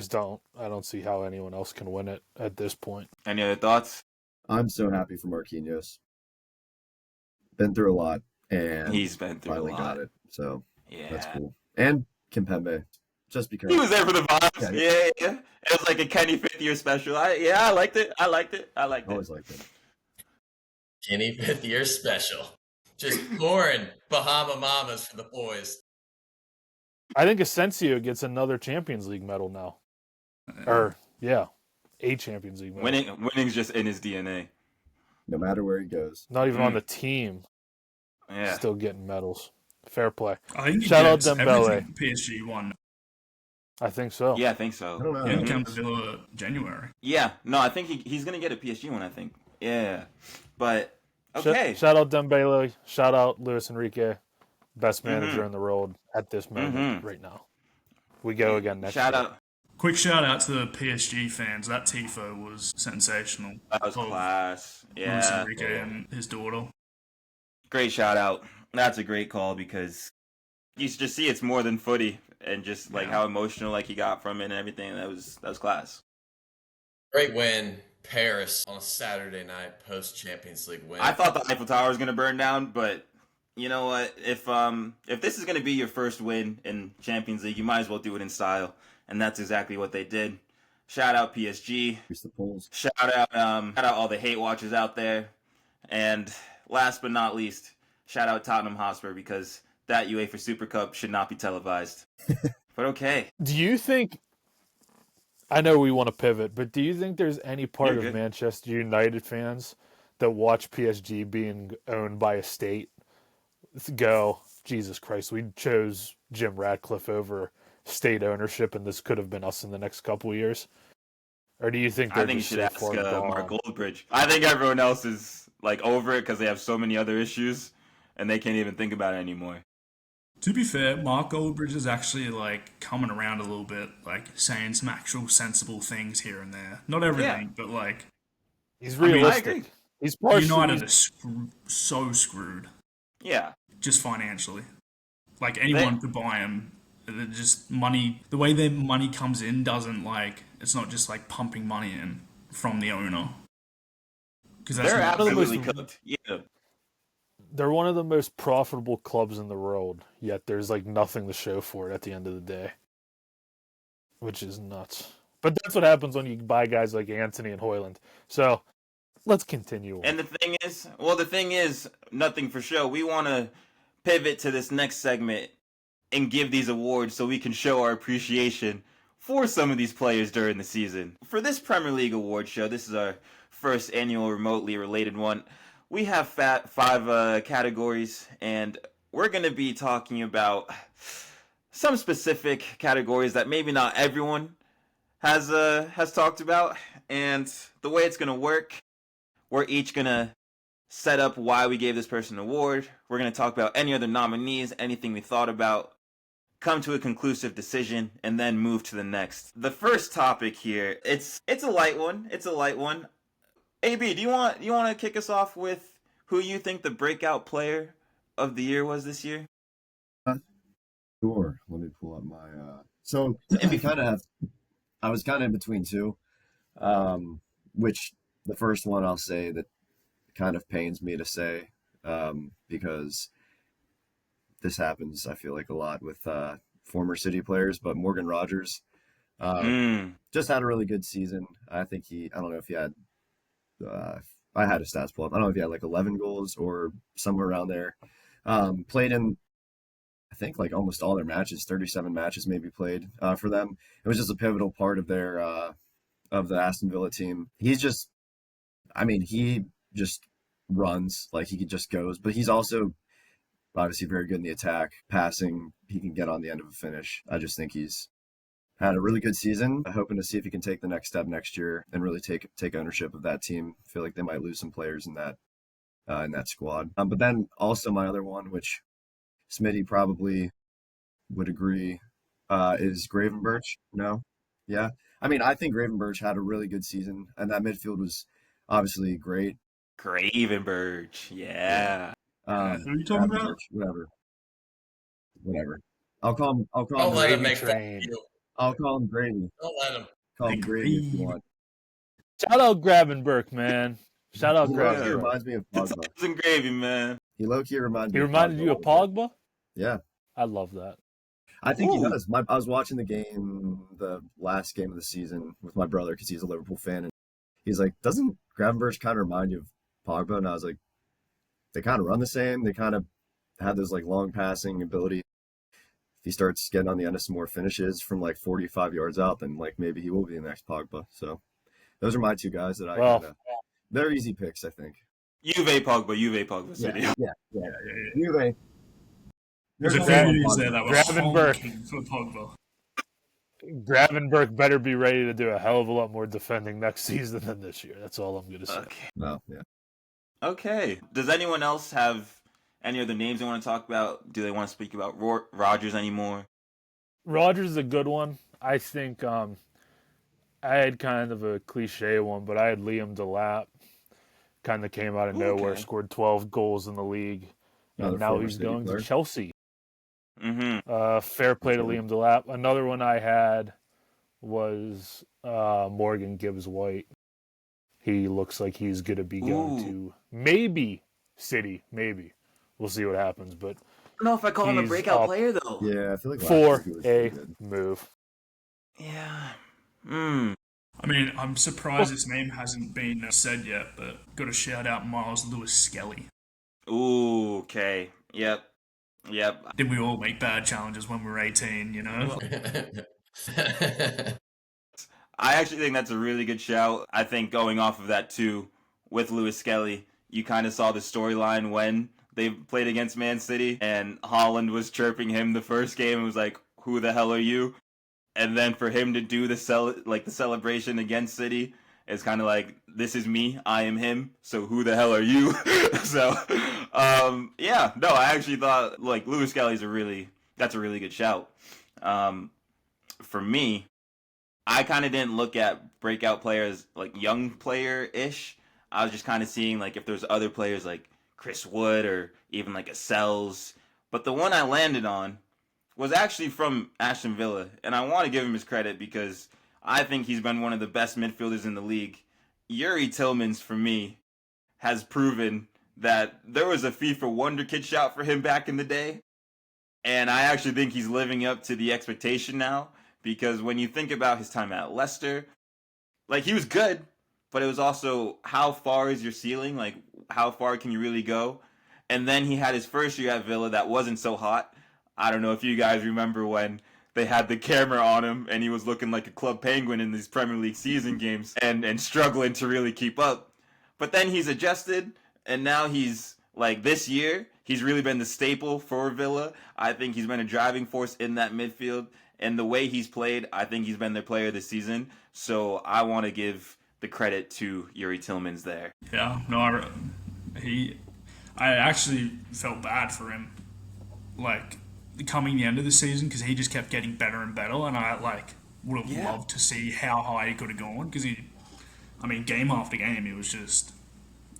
don't see how anyone else can win it at this point. Any other thoughts? I'm so happy for Marquinhos. Been through a lot, and He's been through finally a lot. got it. So Yeah. that's cool. And Kimpembe, just because He was there for the vibes. Yeah. Yeah. It was like a Kenny 5th year special. I liked it. I liked it. always liked it. Kenny 5th year special. Just pouring Bahama Mamas for the boys. I think Asensio gets another Champions League medal now. Or yeah, a Champions League medal. Winning's just in his DNA. No matter where he goes. Not even on the team. Yeah. Still getting medals. Fair play. I think Shout out gets Dembele. everything PSG won. I think so. Yeah, I think so. I don't know. He didn't come to Villa January. Yeah, no, I think he's gonna get a PSG one. I think. Yeah, but okay. Shout out Dembele. Shout out Luis Enrique, best manager in the world at this moment right now. We go again next Shout year. out. Quick shout out to the PSG fans. That tifo was sensational. That was class. Luis Yeah, Enrique and his daughter. great shout out. That's a great call because you just see it's more than footy and just like how emotional like he got from it and everything. That was class. Great win, Paris on a Saturday night post Champions League win. I thought the Eiffel Tower was gonna burn down, but you know what? If this is gonna be your first win in Champions League, you might as well do it in style, and that's exactly what they did. Shout out PSG. Increase the polls. Shout out all the hate watchers out there, and last but not least, shout out Tottenham Hotspur because that UEFA Super Cup should not be televised. But okay, Do you think? I know we want to pivot, but do you think there's any part You're of good. Manchester United fans that watch PSG being owned by a state go, Jesus Christ, we chose Jim Ratcliffe over state ownership, and this could have been us in the next couple of years? Or do you think they're I think you just should so ask far gone? Mark Goldbridge. I think everyone else is like over it because they have so many other issues, and they can't even think about it anymore. To be fair, Mark Goldbridge is actually like coming around a little bit, like saying some actual sensible things here and there. Not everything, but like He's I mean, I realistic. agree. He's partially. United is so screwed, Yeah. just financially. Like anyone could buy him. They're just money. The way their money comes in doesn't like. It's not just like pumping money in from the owner. Because that's They're not- absolutely cooked. Yeah. They're one of the most profitable clubs in the world, yet there's like nothing to show for it at the end of the day, which is nuts. But that's what happens when you buy guys like Anthony and Hoyland. So let's continue on. And the thing is, nothing for show. We want to pivot to this next segment and give these awards so we can show our appreciation for some of these players during the season. For this Premier League award show, this is our first annual remotely related one. We have five categories, and we're going to be talking about some specific categories that maybe not everyone has talked about. And the way it's going to work, we're each going to set up why we gave this person an award. We're going to talk about any other nominees, anything we thought about, come to a conclusive decision, and then move to the next. The first topic here, it's a light one. It's a light one. AB, do you want to kick us off with who you think the breakout player of the year was this year? Sure. Let me pull up my. So I was kind of in between two, which the first one I'll say that kind of pains me to say, because this happens, I feel like, a lot with former City players, but Morgan Rogers just had a really good season. I think I don't know if he had, I had his stats pulled up. I don't know if he had like 11 goals or somewhere around there. Played in, I think, like almost all their matches, 37 matches maybe played for them. It was just a pivotal part of their, of the Aston Villa team. He's just, I mean, he just runs, like he just goes, but he's also obviously very good in the attack, passing. He can get on the end of a finish. I just think he's had a really good season. I'm hoping to see if he can take the next step next year and really take ownership of that team. I feel like they might lose some players in that squad. But then also my other one, which Smitty probably would agree, is Gravenberch. No? Yeah? I mean, I think Gravenberch had a really good season, and that midfield was obviously great. Gravenberch, yeah. Who are you talking about? Whatever. I'll call him Don't let him Gravy make fun of train. you. I'll call him Gravy. Don't let him. Call him Gravy if you want. Shout out Gravenberch, man. Shout out He low-key Gravenberch. reminds me of The Pogba. Titans and gravy, man. He low-key reminds He me reminded you of a little bit. Pogba? Yeah. I love that. I think he Ooh. does. I was watching the last game of the season with my brother because he's a Liverpool fan, and he's like, "Doesn't Gravenberch kind of remind you of Pogba?" And I was like, "They kind of run the same. They kind of have those like long passing ability. If he starts getting on the end of some more finishes from like 45 yards out, then like maybe he will be the next Pogba." So those are my two guys that I Well, kind of. They're easy picks, I think. Juve Pogba, City. Yeah. Juve. There's a Gra- few news there that were Gravenberch. honking for Pogba. Gravenberch better be ready to do a hell of a lot more defending next season than this year. That's all I'm going to say. Okay. No, yeah. Okay. Does anyone else have any other names they want to talk about? Do they want to speak about Rogers anymore? Rogers is a good one. I think I had kind of a cliche one, but I had Liam Delap. Kind of came out of nowhere, Okay. scored 12 goals in the league, Another and now former he's City going player. to Chelsea. Mm-hmm. Fair play to Okay. Liam Delap. Another one I had was Morgan Gibbs-White. He looks like he's going to be going to maybe City, maybe. We'll see what happens, but I don't know if I call him a He's breakout up player, though. Yeah, I feel like last for year he was pretty a good. move. Yeah. I mean, I'm surprised his name hasn't been said yet, but got to shout out Miles Lewis Skelly. Ooh, okay. Yep. Did we all make bad challenges when we were 18, you know? I actually think that's a really good shout. I think going off of that, too, with Lewis Skelly, you kind of saw the storyline when they played against Man City, and Holland was chirping him the first game. It was like, who the hell are you? And then for him to do the celebration against City, it's kind of like, this is me, I am him, so who the hell are you? So, yeah, no, I actually thought, like, Lewis Skelly's that's a really good shout. For me, I kind of didn't look at breakout players like young player-ish. I was just kind of seeing, like, if there's other players like Chris Wood or even like a Sells. But the one I landed on was actually from Aston Villa, and I want to give him his credit because I think he's been one of the best midfielders in the league. Yuri Tillmans, for me, has proven that there was a FIFA Wonder Kid shout for him back in the day, and I actually think he's living up to the expectation now, because when you think about his time at Leicester, like, he was good, but it was also, how far is your ceiling? Like, how far can you really go? And then he had his first year at Villa that wasn't so hot. I don't know if you guys remember when they had the camera on him and he was looking like a club penguin in these Premier League season games and struggling to really keep up. But then he's adjusted, and now he's, like, this year, He's really been the staple for Villa. I think he's been a driving force in that midfield. And the way he's played, I think he's been their player of the season. So I want to give the credit to Yuri Tillmans there. Yeah, no, I actually felt bad for him, like coming the end of the season, because he just kept getting better and better, and I would have loved to see how high he could have gone, because game after game, he was just.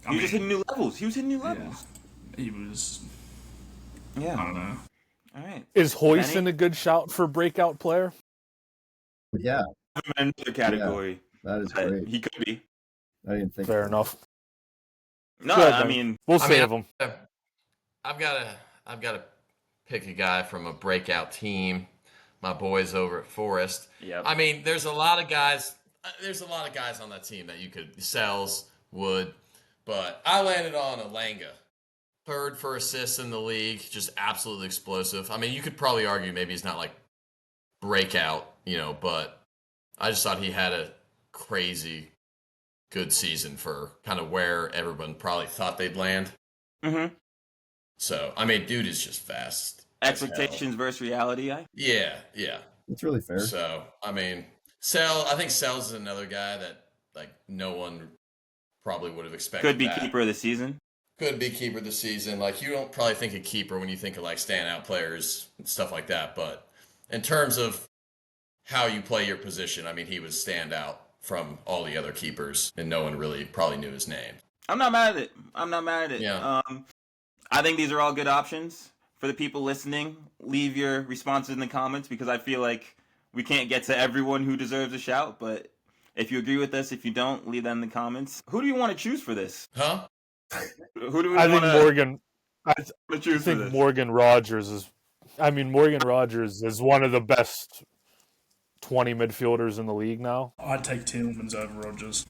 He was just hitting new levels. He was hitting new levels. Yeah, he was. Yeah. I don't know. All right. Is Hoyson a good shout for breakout player? Yeah. Another category. Yeah, that is great. He could be. I didn't think. Fair enough. No, Good, I mean, we'll save him. I've got to pick a guy from a breakout team. My boys over at Forest. Yep. I mean, there's a lot of guys. There's a lot of guys on that team that you could Sells, Wood, but I landed on Elanga. Third for assists in the league, just absolutely explosive. I mean, you could probably argue maybe he's not like breakout, but I just thought he had a crazy good season for kind of where everyone probably thought they'd land. Mm-hmm. So, I mean, dude is just fast. Expectations versus reality. Yeah. It's really fair. So, I mean, I think Sells is another guy that like no one probably would have expected. Could be keeper of the season. Could be keeper of the season. Like, you don't probably think of keeper when you think of like standout players and stuff like that. But in terms of how you play your position, I mean, he would stand out from all the other keepers, and no one really probably knew his name. I'm not mad at it. Yeah. I think these are all good options for the people listening. Leave your responses in the comments, because I feel like we can't get to everyone who deserves a shout. But if you agree with us, if you don't, leave that in the comments. Who do you want to choose for this? Huh? Who do we I want think Morgan. I choose for think this? Morgan Rogers is. Morgan Rogers is one of the best 20 midfielders in the league now. I'd take Tillmans over Rodgers.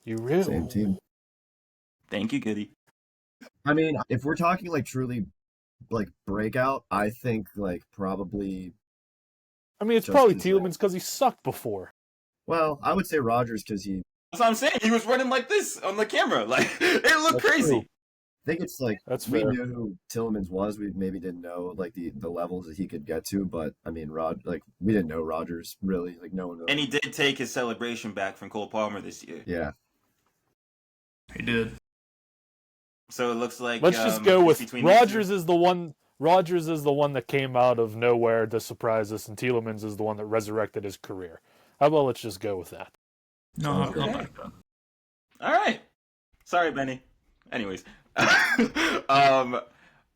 You really? Same team. Thank you, Goody. I mean, if we're talking like truly like breakout, I think like probably. It's probably Tillmans because he sucked before. Well, I would say Rogers because he. That's what I'm saying. He was running like this on the camera. Like, it looked That's crazy. true. I think it's like That's we fair. knew who Tillmans was. We maybe didn't know like the levels that he could get to, but I mean, we didn't know Rogers really. Like no one really. And he did take his celebration back from Cole Palmer this year. Yeah. He did. So it looks like Let's just go with between Rogers is the one. Rogers is the one that came out of nowhere to surprise us, and Tielemans is the one that resurrected his career. How about let's just go with that? No, Okay. I'll back that. All right. Sorry, Benny. Anyways,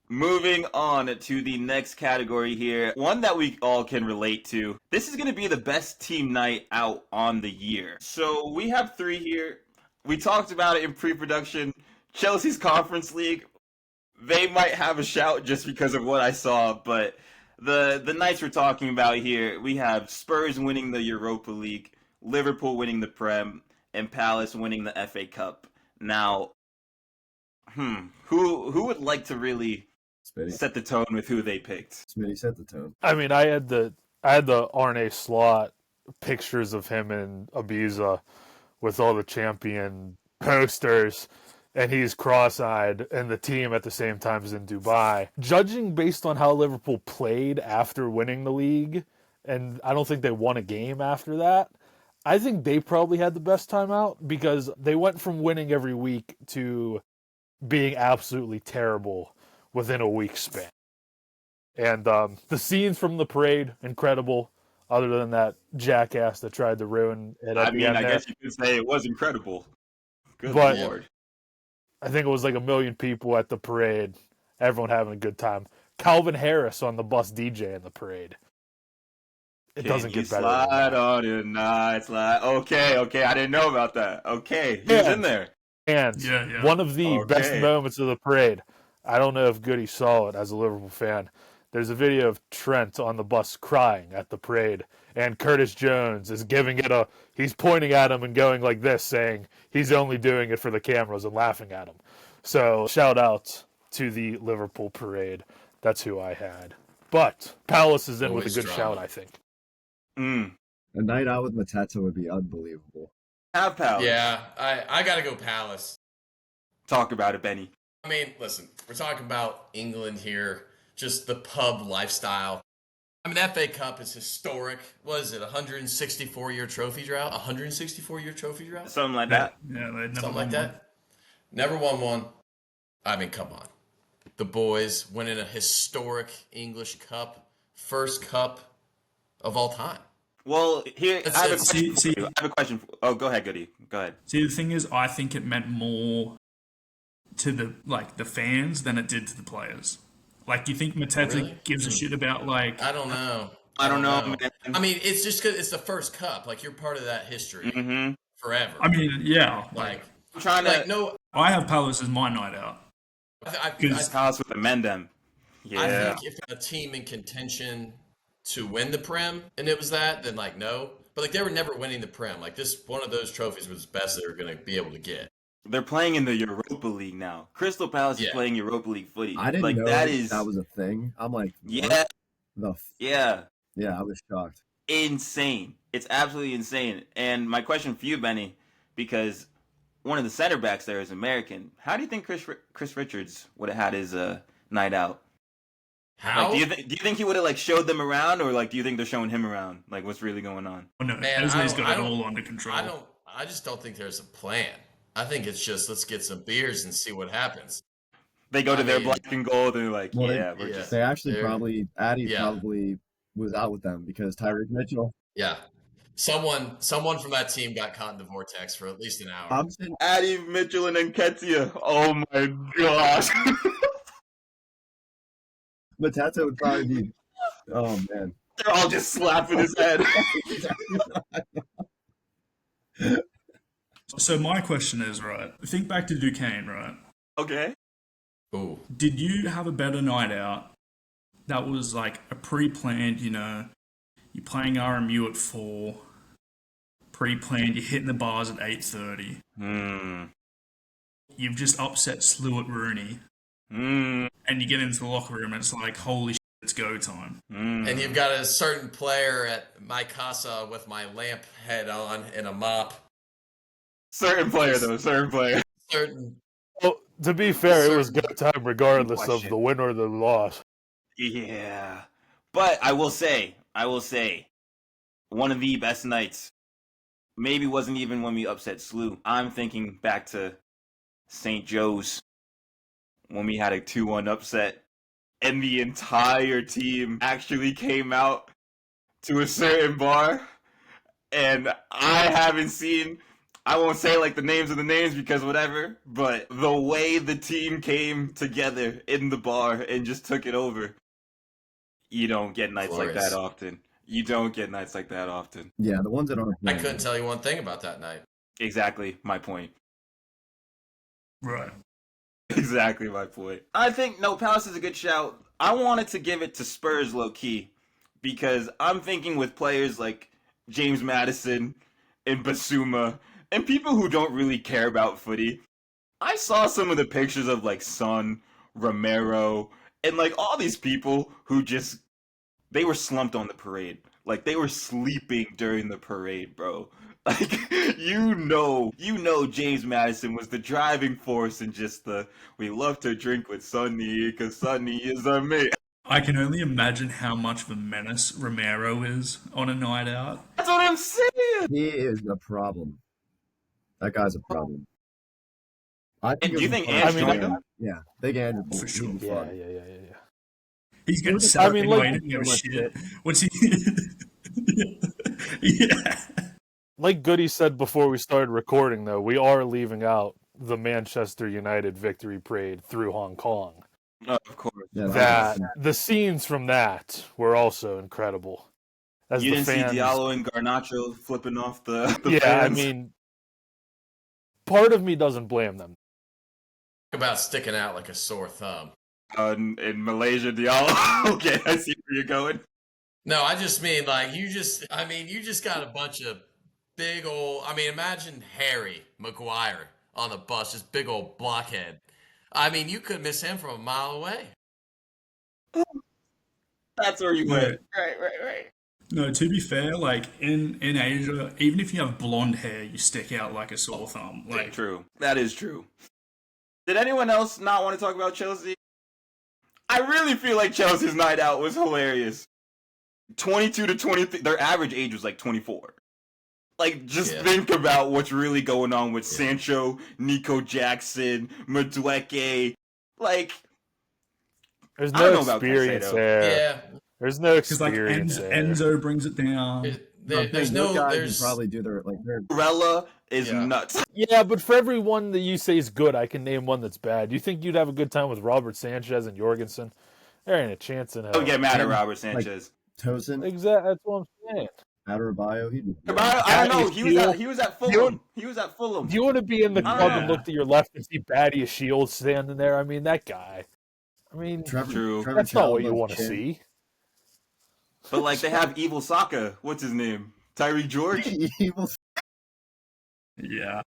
moving on to the next category here, one that we all can relate to. This is going to be the best team night out on the year. So we have 3 here. We talked about it in pre-production. Chelsea's Conference League. They might have a shout just because of what I saw, but the nights we're talking about here, we have Spurs winning the Europa League, Liverpool winning the Prem, and Palace winning the FA Cup. Now, who would like to really Smitty. set the tone with who they picked? Smitty set the tone. I had the Arne Slot pictures of him in Ibiza with all the champion posters, and he's cross-eyed, and the team at the same time is in Dubai. Judging based on how Liverpool played after winning the league, and I don't think they won a game after that, I think they probably had the best time out, because they went from winning every week to being absolutely terrible within a week span. And the scenes from the parade, incredible, other than that jackass that tried to ruin it at the end I there. guess you could say it was incredible. Good But- Lord. I think it was like 1 million people at the parade, everyone having a good time. Calvin Harris on the bus DJ in the parade. It doesn't get better. than Slide that. on it, night slide. Okay, I didn't know about that. Okay, he was Yeah. in there. And Yeah. one of the best Okay. moments of the parade, I don't know if Goody saw it as a Liverpool fan. There's a video of Trent on the bus crying at the parade, and Curtis Jones is giving it he's pointing at him and going like this, saying he's only doing it for the cameras and laughing at him. So shout out to the Liverpool parade. That's who I had. But Palace is in with a Always good drama. shout, I think. A night out with Mateta would be unbelievable. Have Palace. Yeah, I got to go Palace. Talk about it, Benny. I mean, listen, we're talking about England here, just the pub lifestyle. I mean, that FA Cup is historic. What is it, 164-year trophy drought? 164-year trophy drought? Something like that. Yeah, they never Something won like one. that. Never won one. I mean, come on. The boys winning a historic English Cup, first cup of all time. Well, here I have a question See- for you. I have a question. Oh, go ahead, Goody. Go ahead. See, the thing is, I think it meant more to the fans than it did to the players. Like, do you think Mateta Really? gives a shit about like? I don't know. I don't know, man. I mean, it's just because it's the first cup. Like, you're part of that history forever. I mean, yeah. like, I'm trying to no. I have Palace as my night out. I Palace with the Mendem. Yeah. think if a team in contention to win the Prem and it was that, then like no. But like they were never winning the Prem. Like this, one of those trophies was the best they were going to be able to get. They're playing in the Europa League now. Crystal Palace is Yeah. playing Europa League footy. I didn't like know that was a thing. I'm like, yeah, what the yeah, yeah, I was shocked. insane. It's absolutely insane. And my question for you, Benny, because one of the center backs there is American. How do you think Chris Richards would have had his night out? How? Like, do you think he would have like showed them around, or like do you think they're showing him around? Like, what's really going on? Oh, no, Man, Leslie's I got it don't- all under control. I just don't think there's a plan. I think it's just let's get some beers and see what happens. They go to I their mean- black and gold and they're like, Well, yeah, yeah. we're just They actually They're- Addy yeah. probably was out with them because Tyreek Mitchell. Yeah. Someone from that team got caught in the vortex for at least an hour. I'm saying Addy Mitchell and Nketiah. Oh my gosh. Mateta would probably be. Oh man. They're all just slapping his head. So my question is, right? Think back to Duquesne, right? Okay. Ooh. Did you have a better night out that was like a pre-planned, you're playing RMU at 4, pre-planned, you're hitting the bars at 8:30. You've just upset Slew at Rooney. And you get into the locker room and it's like, holy shit, it's go time. And you've got a certain player at my casa with my lamp head on and a mop. Certain player. Certain. Well, to be fair, it was go time regardless of Question. the win or the loss. Yeah. But I will say, one of the best nights maybe wasn't even when we upset Slew. I'm thinking back to St. Joe's when we had a 2-1 upset and the entire team actually came out to a certain bar. And I won't say like the names of the names because whatever, but the way the team came together in the bar and just took it over. You don't get nights like Glorious. that often. You don't get nights like that often. Yeah, the ones that aren't. I couldn't tell you one thing about that night. Exactly my point. Right. Exactly my point. I think no, Palace is a good shout. I wanted to give it to Spurs low key because I'm thinking with players like James Madison and Basuma and people who don't really care about footy. I saw some of the pictures of like Son, Romero, and like all these people who just they were slumped on the parade. Like they were sleeping during the parade, bro. Like you know James Madison was the driving force and just we love to drink with Sonny because Sonny is our mate. I can only imagine how much of a menace Romero is on a night out. That's what I'm saying. He is a problem. That guy's a problem. I And do you think Andrew? Andrew joined him? Yeah, big Andrew. For He'd sure. be Yeah, fun. yeah. He's getting I set mean, anyway, like- he didn't give a Much shit. What's he? Yeah. Like Goody said before we started recording, though, we are leaving out the Manchester United victory parade through Hong Kong. Of course. Yeah, That the scenes from that were also incredible. As You the didn't fans, see Diallo and Garnacho flipping off the yeah, fans? I mean, part of me doesn't blame them. About sticking out like a sore thumb. In Malaysia, Diallo. Okay, I see where you're going. No, I just mean like you just got a bunch of big old. I mean, imagine Harry Maguire on the bus, just big old blockhead. I mean, you could miss him from a mile away. That's where you Yeah. went. Right. No, to be fair, like in Asia, even if you have blonde hair, you stick out like a sore thumb. Like True. That is true. Did anyone else not want to talk about Chelsea? I really feel like Chelsea's night out was hilarious. 22 to 23. Their average age was like 24. Like, just think about what's really going on with Sancho, Nico Jackson, Madueke. Like, There's I don't no know about experience Caicedo. there. Yeah. There's no Because like experience there. Enzo brings it down. There's those guys there's would probably do their Rella is nuts. Yeah, but for every one that you say is good, I can name one that's bad. Do you think you'd have a good time with Robert Sanchez and Jorgensen? There ain't a chance in hell. Don't get mad at Robert Sanchez. Tosin, Exactly, that's what I'm saying. Adebayo, I don't know. He was at Fulham. He was at Fulham. Do you want to be in the club and look to your left and see Badia Shields standing there? I mean, that guy. I mean, True. That's not what you want to see. But like they have Evil Saka. What's his name? Tyreek George. Yeah.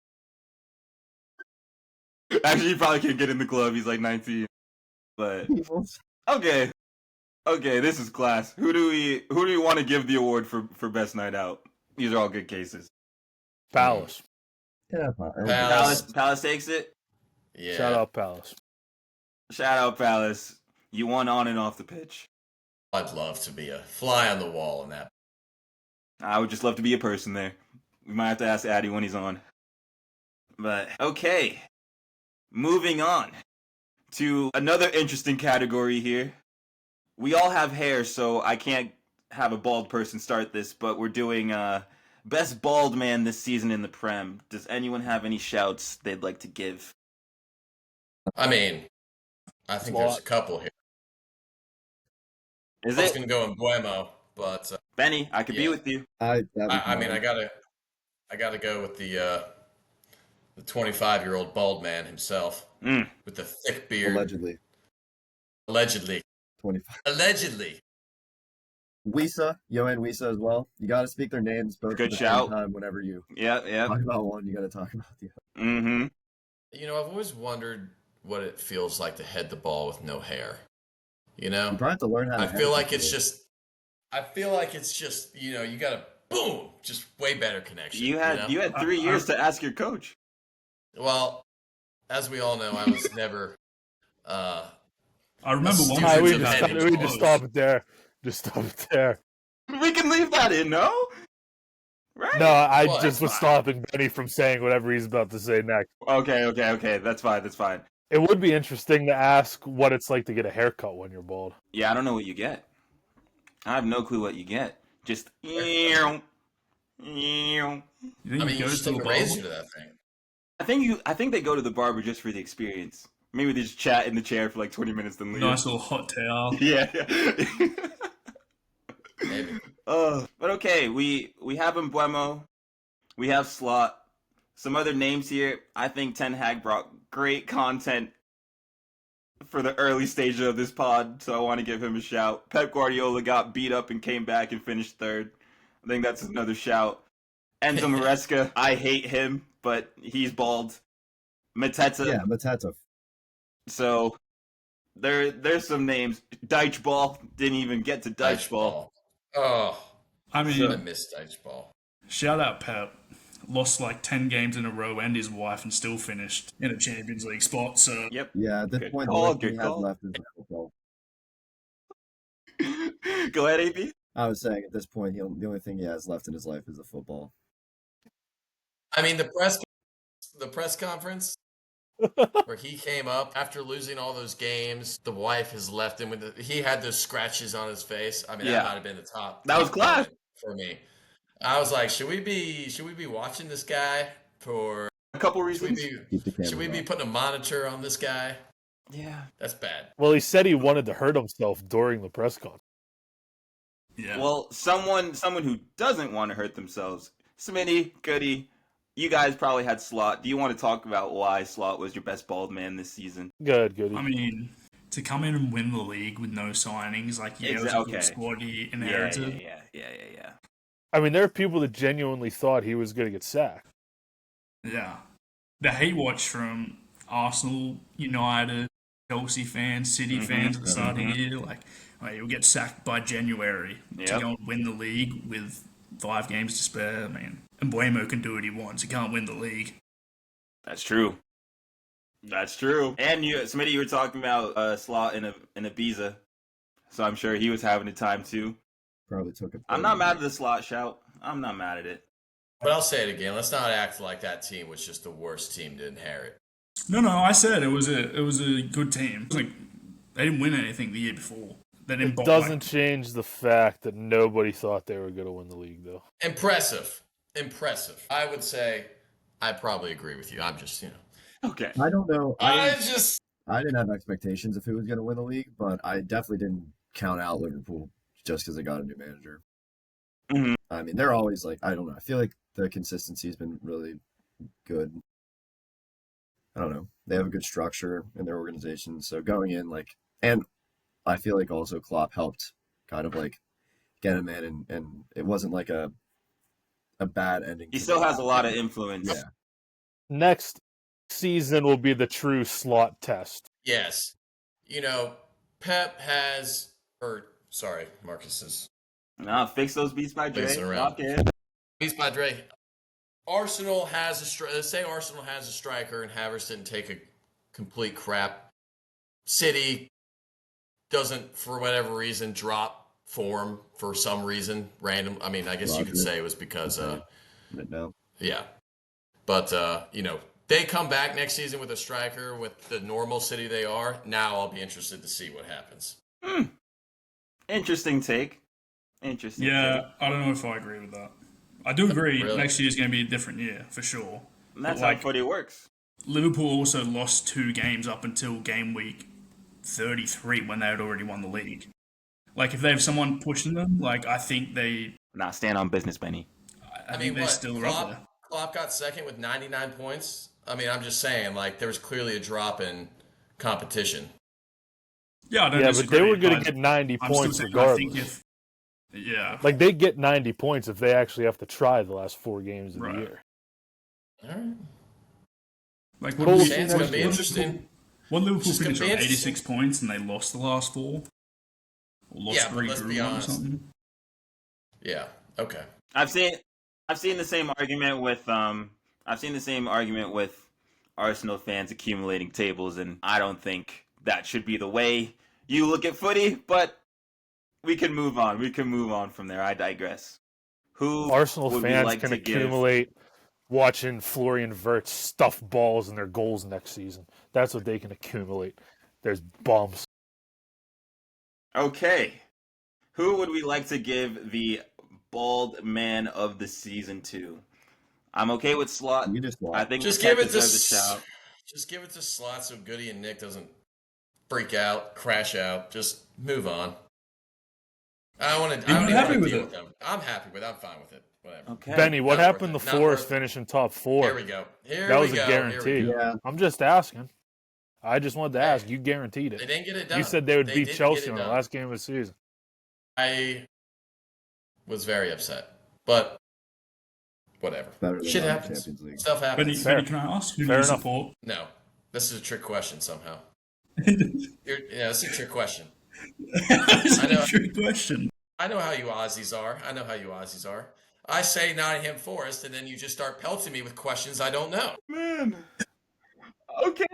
Actually, he probably can't get in the club. He's like 19. But okay, this is class. Who do we want to give the award for best night out? These are all good cases. Palace. Yeah, Palace takes it. Yeah. Shout out Palace. Shout out Palace. You won on and off the pitch. I'd love to be a fly on the wall in that. I would just love to be a person there. We might have to ask Addy when he's on. But okay, moving on to another interesting category here. We all have hair, so I can't have a bald person start this, but we're doing best bald man this season in the Prem. Does anyone have any shouts they'd like to give? I mean, I think there's a couple here. Is I was it? gonna go in Buemo, but Benny, I could be with you. I mean, I gotta go with the 25-year-old bald man himself with the thick beard. Allegedly. 25. Allegedly. Johan Wisa as well. You got to speak their names both Good at the shout. same time whenever you Yeah. talk about one. You got to talk about the other. Mm-hmm. You know, I've always wondered what it feels like to head the ball with no hair. You know, You probably have to learn how to. I feel like it's just you know, you gotta boom, just way better connection. You had 3 years to ask your coach. Well, as we all know, I was never. I remember one. We just stop it there. Just stop it there. We can leave that in, no? Right? No, I Well, just was stopping Benny from saying whatever he's about to say next. Okay. That's fine. It would be interesting to ask what it's like to get a haircut when you're bald. Yeah, I don't know what you get. I have no clue what you get. Just You just take a razor to that thing. I think they go to the barber just for the experience. Maybe they just chat in the chair for like 20 minutes then leave. Nice little hot towel. Yeah. Maybe. But okay, we have Mbuemo, we have Slot, some other names here. I think Ten Hag brought great content for the early stage of this pod, so I want to give him a shout. Pep Guardiola got beat up and came back and finished third. I think that's another shout. Enzo Maresca, I hate him, but he's bald. Mateta. Yeah, Mateta. So there's some names. Deichball didn't even get to Deichball. Oh, I mean, I miss Deichball. Shout out Pep. Lost like 10 games in a row and his wife and still finished in a Champions League spot. So Yep. Yeah, at this point, the only thing he has left is the football. Go ahead, AB. I was saying at this point, the only thing he has left in his life is the football. I mean, the press conference where he came up after losing all those games. The wife has left him with he had those scratches on his face. I mean, that might have been the top. That was class for me. I was like, should we be watching this guy for a couple reasons? Should we be putting a monitor on this guy? Yeah, that's bad. Well, he said he wanted to hurt himself during the press conference. Yeah. Well, someone who doesn't want to hurt themselves, Smitty, Goody, you guys probably had Slot. Do you want to talk about why Slot was your best bald man this season? Good. I mean, to come in and win the league with no signings, like, it was a good squad he inherited. Yeah. I mean, there are people that genuinely thought he was going to get sacked. Yeah. The hate watch from Arsenal, United, Chelsea fans, City fans at the start of the year, like, you'll get sacked by January to go and win the league with 5 games to spare. I mean, and Mbuemo can do what he wants. He can't win the league. That's true. That's true. And Smitty, you were talking about Slot in Ibiza, so I'm sure he was having a time too. Probably took it. I'm not mad at the Slot shout. I'm not mad at it. But I'll say it again. Let's not act like that team was just the worst team to inherit. No, I said it was a good team. Like they didn't win anything the year before. They didn't. It doesn't change the fact that nobody thought they were going to win the league, though. Impressive. I would say I probably agree with you. I'm just, Okay. I don't know. I didn't have expectations of who was going to win the league, but I definitely didn't count out Liverpool just because they got a new manager. Mm-hmm. I mean, they're always like, I don't know. I feel like the consistency has been really good. I don't know. They have a good structure in their organization. So going in, and I feel like also Klopp helped kind of get him in, and it wasn't like a bad ending. He still has a lot of influence. Yeah. Next season will be the true Slot test. Yes. Pep has, Marcus is. Nah, fix those beats by Dre. Around. Okay. Beats by Dre. Arsenal has say Arsenal has a striker and Havertz didn't take a complete crap. City doesn't, for whatever reason, drop form for some reason, random. I mean, I guess you could say it was because, No. Yeah. But, they come back next season with a striker with the normal City they are. Now I'll be interested to see what happens. Interesting take. Interesting. Yeah, I don't know if I agree with that. I do agree Really? next year's going to be a different year, for sure. And that's But, how footy works. Liverpool also lost 2 games up until game week 33 when they had already won the league. Like, if they have someone pushing them, I think they... Nah, stand on business, Benny. I think they still are up there. Klopp got second with 99 points. I mean, I'm just saying, there was clearly a drop in competition. Yeah, I don't Yeah, but disagree, they were going to get 90 I'm still points saying, regardless. Yeah. They get 90 points if they actually have to try the last 4 games of the Right. year. All right. What Cool. did It's going to be interesting. What Liverpool It's gonna finished on be 86 points and they lost the last 4? Or lost Yeah, but 3, let's drew be 1 or honest. something? Yeah. Okay. I've seen the same argument with Arsenal fans accumulating tables, and I don't think that should be the way you look at footy, but we can move on. We can move on from there. I digress. Who Arsenal would we fans like can to give? accumulate watching Florian Wirtz stuff balls in their goals next season. That's what they can accumulate. There's bums. Okay. Who would we like to give the bald man of the season to? I'm okay with Slot. You just I think Just Pep give it to deserves a shout. Just give it to Slot so Goody and Nick doesn't freak out, crash out. Just move on. I don't You're even happy want to with deal it? with them. I'm happy with it. I'm fine with it. Whatever. Okay. Benny, what Not happened to worth it. Not Forest worth it. finishing top 4? Here we go. That was a guarantee. Yeah. I'm just asking. I just wanted to Hey, ask. You guaranteed They it. didn't get it done. You said they would beat didn't Chelsea get it on the done. last game of the season. I was very upset, but whatever. Better than Shit not in happens. Champions League. Stuff happens. Benny, Fair. can I ask who Fair you enough. support? No, this is a trick question somehow. This is a trick question. That's I know. a trick question. I know how you Aussies are. I say Nottingham Forest, and then you just start pelting me with questions I don't know. Man. Okay.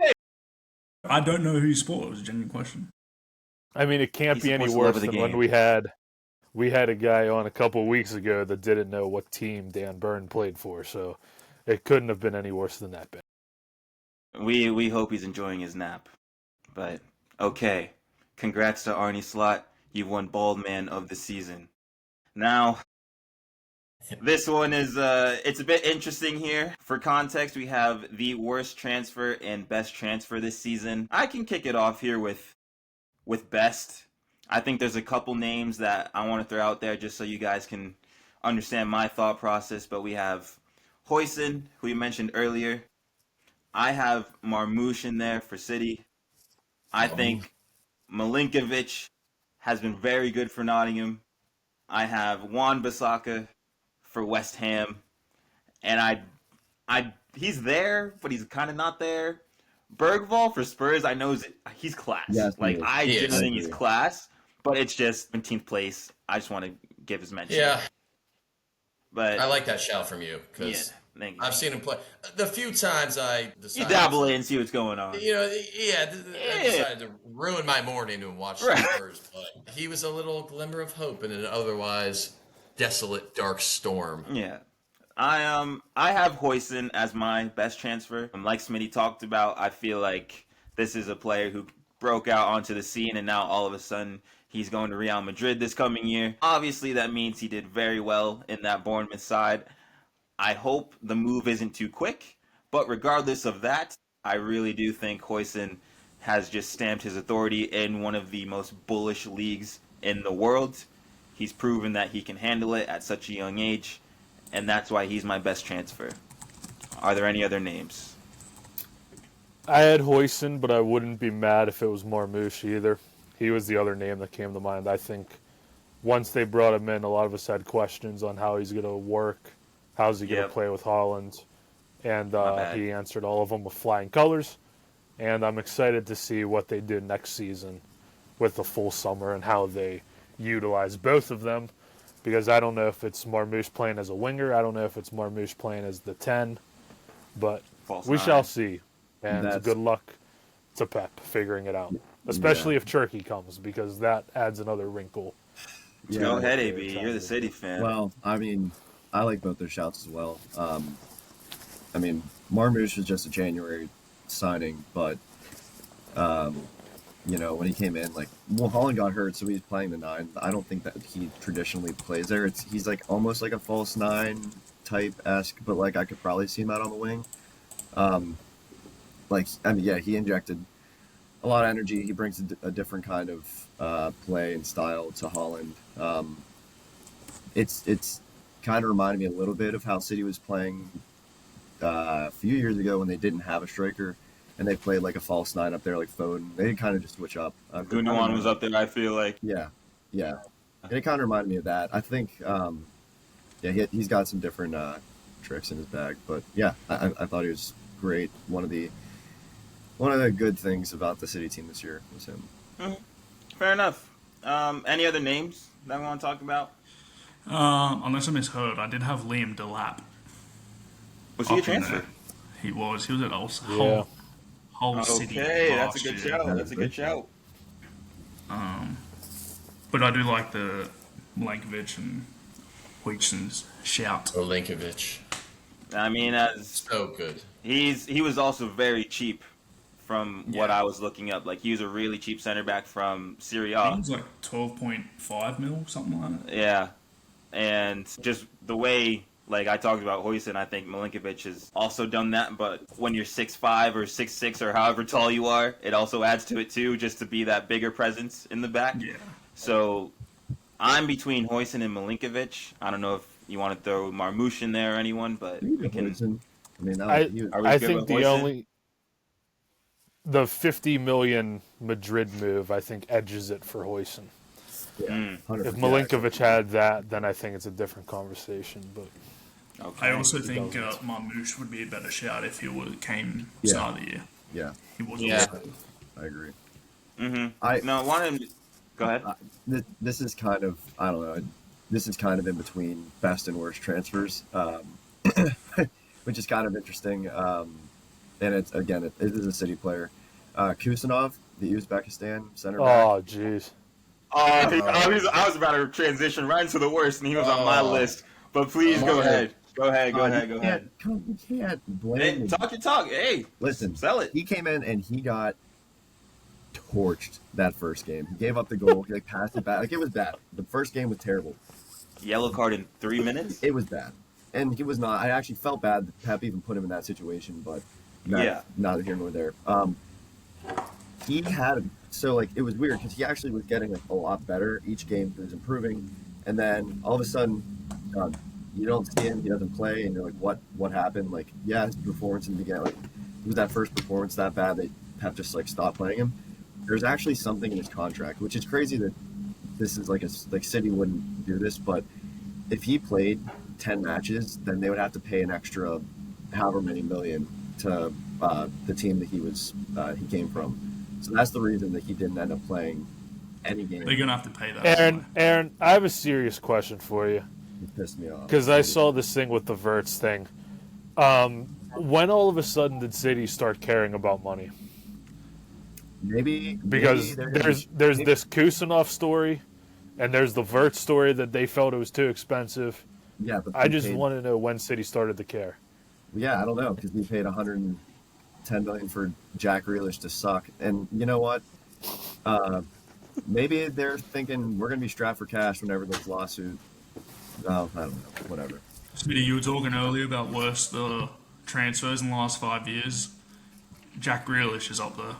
I don't know who you support. It was a genuine question. I mean, it can't He be any supports the love worse of the than when game. we had a guy on a couple weeks ago that didn't know what team Dan Byrne played for, so it couldn't have been any worse than that. Ben. We hope he's enjoying his nap. But okay. Congrats to Arnie Slot. You've won Bald Man of the season. Now, this one is it's a bit interesting here. For context, we have the worst transfer and best transfer this season. I can kick it off here with best. I think there's a couple names that I want to throw out there just so you guys can understand my thought process. But we have Hoyson, who you mentioned earlier. I have Marmoush in there for City. I think Milinkovic has been very good for Nottingham. I have Wan Bissaka for West Ham. And he's there, but he's kind of not there. Bergvall for Spurs, I know he's class. Yes, he is. I He is. genuinely think he's class, but it's just 17th place. I just want to give his mention. Yeah, But I like that shout from you because Yeah. Thank you. I've seen him play. The few times I You decided dabble in and see what's going on. I decided to ruin my morning and watch the Right. Spurs, but he was a little glimmer of hope in an otherwise desolate, dark storm. Yeah. I have Hoyson as my best transfer. Like Smitty talked about, I feel like this is a player who broke out onto the scene and now all of a sudden he's going to Real Madrid this coming year. Obviously that means he did very well in that Bournemouth side. I hope the move isn't too quick, but regardless of that, I really do think Hoyson has just stamped his authority in one of the most bullish leagues in the world. He's proven that he can handle it at such a young age, and that's why he's my best transfer. Are there any other names? I had Hoyson, but I wouldn't be mad if it was Marmouche either. He was the other name that came to mind. I think once they brought him in, a lot of us had questions on how he's going to work, how's he going to play with Holland, and he answered all of them with flying colors. And I'm excited to see what they do next season with the full summer and how they utilize both of them, because I don't know if it's Marmouche playing as a winger. I don't know if it's Marmouche playing as the 10, but we shall see. And good luck to Pep figuring it out, especially if Turkey comes, because that adds another wrinkle. Yeah, go ahead, AB. You're the City fan. Well, I mean, I like both their shouts as well. I mean, Marmouche was just a January signing, but when he came in, Holland got hurt, so he's playing the 9. I don't think that he traditionally plays there. He's like almost like a false 9 type-esque, but I could probably see him out on the wing. He injected a lot of energy. He brings a different kind of play and style to Holland. It's kind of reminded me a little bit of how City was playing a few years ago when they didn't have a striker, and they played like a false 9 up there, like Foden. They kind of just switch up. Gundogan was up there, I feel like. Yeah. And it kind of reminded me of that. I think, he's got some different tricks in his bag, but yeah, I thought he was great. One of the good things about the City team this year was him. Fair enough. Any other names that we want to talk about? Unless I misheard, I did have Liam Delap. Was he a transfer? He was. He was at Hull City. Okay, that's a good shout. That's a good shout. But I do like the Milankovic and Huijsen's shout. Milankovic. I mean, so good. He was also very cheap from what I was looking up. He was a really cheap center back from Serie A. I think it was 12.5 mil, something like that. Yeah. And just the way, I talked about Huijsen, I think Milankovic has also done that. But when you're 6'5" or 6'6" or however tall you are, it also adds to it too, just to be that bigger presence in the back. Yeah. So I'm between Huijsen and Milankovic. I don't know if you want to throw Marmouche in there or anyone, but we can. I think the 50 million Madrid move, I think, edges it for Huijsen. Yeah, if Milankovic had that, then I think it's a different conversation. But I also think Marmouche would be a better shout if he came start of the year. Yeah, he was. Yeah, I agree. Go ahead. This is kind of, I don't know. This is kind of in between best and worst transfers, which is kind of interesting. And it is a City player. Kusanov, the Uzbekistan center back. Oh, jeez. I was about to transition right into the worst, and he was on my list. But please go ahead. Go ahead. You can't blame me. Talk your talk. Hey, listen, sell it. He came in and he got torched that first game. He gave up the goal. He passed it back. It was bad. The first game was terrible. Yellow card in 3 minutes? It was bad. And he was not. I actually felt bad that Pep even put him in that situation, but neither here nor there. He had it was weird because he actually was getting a lot better each game. He was improving, and then all of a sudden, you don't see him. He doesn't play, and you're like, what happened? His performance in the beginning, it was that first performance that bad that Pep just stopped playing him. There's actually something in his contract, which is crazy that this is City wouldn't do this, but if he played 10 matches, then they would have to pay an extra however many million to the team that he came from. So that's the reason that he didn't end up playing any game. They're gonna have to pay that. Aaron, I have a serious question for you. It pissed me off because I saw this thing with the Verts thing. When all of a sudden did City start caring about money? Maybe Because there's this Kusanov story, and there's the Vert story that they felt it was too expensive. yeah, but I we just paid, want to know when City started to care. yeah, I don't know because we paid 110 million for Jack Grealish to suck, and you know what? Maybe they're thinking we're gonna be strapped for cash whenever this lawsuit. Oh, I don't know. Whatever. Smitty, you were talking earlier about worst transfers in the last 5 years. Jack Grealish is up there.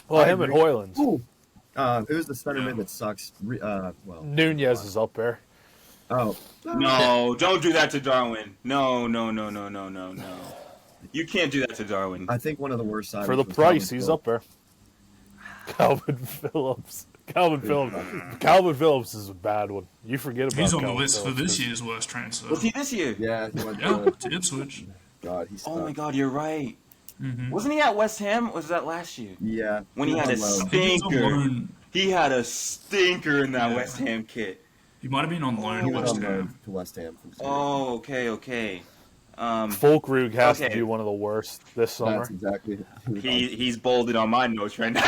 Well, I him and agree. Hoylands. Who's the center mid that sucks? Well, Nunez is up there. oh, No, don't do that to Darwin. No. You can't do that to Darwin. I think one of the worst signings For the was price, Calvin he's Phillips. up there. Calvin Phillips is a bad one. You forget about He's on Calvin the list Phillips. for this year's worst transfer. Was he this year? Yeah, he went Yeah, to, to Ipswich. God, he's. Oh my God, you're right. Wasn't he at West Ham? Or was that last year? Yeah, When he had a was on loan. I think he was on stinker. loan. He had a stinker in that Yeah. West Ham kit. He might have been on loan He to went West on Ham. loan to West Ham. From City. Oh, okay. Fulkrug has to Okay. be one of the worst this summer. That's exactly. Who He's bolded on my notes right now.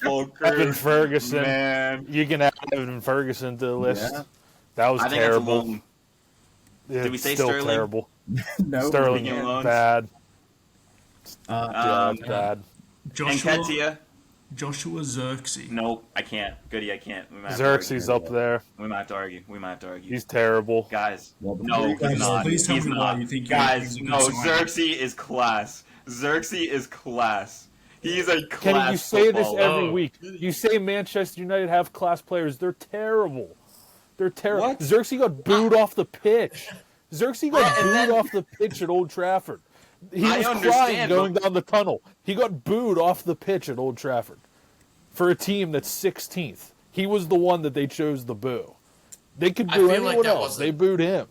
Fulker, Evan Ferguson. man. You can add Evan Ferguson to the list. Yeah. That was I think that's a terrible. loan. Did we It's say still Sterling? terrible. No, Sterling Speaking of loans. bad. Uh, Bad. Joshua Xerxes. Nope, I can't. Goody, I can't. We might have to Xerxes argue. up there. We might have to argue. He's terrible. Guys, Well, before no, you guys- he's not. Please tell He's me why not. you think Guys, he's a good no, signing. Xerxes is class. Xerxes is class. He's a class Kenny, you say this footballer. every week. You say Manchester United have class players. They're terrible. They're terrible. What? Xerxes got booed off the pitch. Xerxes got Yeah, and booed then- off the pitch at Old Trafford. He I was crying understand, going but- down the tunnel. He got booed off the pitch at Old Trafford for a team that's 16th. He was the one that they chose to boo. They could I boo feel like anyone that else. wasn't- They booed him.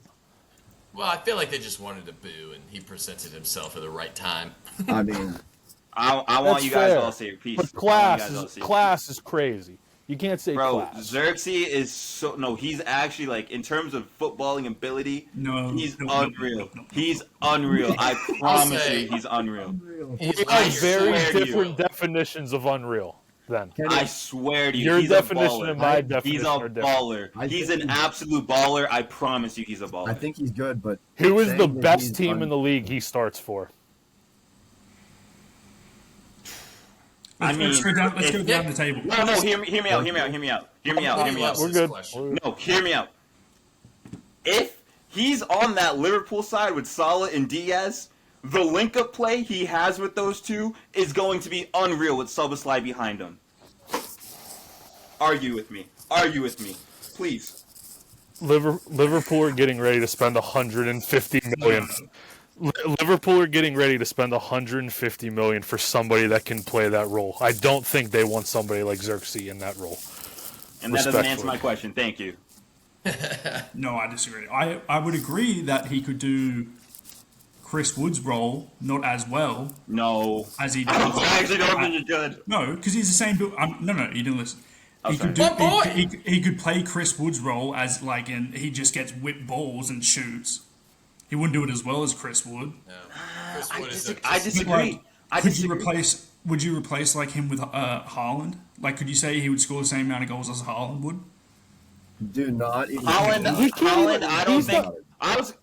Well, I feel like they just wanted to boo, and he presented himself at the right time. I mean, I want That's you guys fair. all to say your piece. But I want you guys all to class say your class is crazy. You can't say Bro, class. Xerxes is so no. He's actually like in terms of footballing ability. No, he's no, unreal. no. He's unreal. I promise say- you, he's unreal. He's We I have very swear to you. different definitions of unreal. Then I swear to you, your he's definition a baller. and my He's definition a are different. baller. He's an absolute baller. I promise you, he's a baller. I think he's good, but Who is the saying that best he's team in the league he starts for? Let's go down the table. No, hear me out. We're good. No, hear me out. If he's on that Liverpool side with Salah and Diaz, the link-up play he has with those two is going to be unreal with Szoboszlai behind him. Argue with me, please. Liverpool are getting ready to spend 150 million. Liverpool are getting ready to spend 150 million for somebody that can play that role. I don't think they want somebody like Xerxes in that role. And that doesn't answer Respectfully. my question. Thank you. No, I disagree. I would agree that he could do Chris Wood's role not as well No, as he I does. actually don't think you could. No, because he's the same. No, you didn't listen. He sorry. could do. My boy! He could play Chris Wood's role as like, and he just gets whipped balls and shoots. He wouldn't do it as well as Chris Wood. No. Chris I Wood is disagree. a- I disagree. I Could you disagree. Would you replace like him with Haaland? Like, could you say he would score the same amount of goals as Haaland would? do not even. Holland, I don't he's think. not- I was.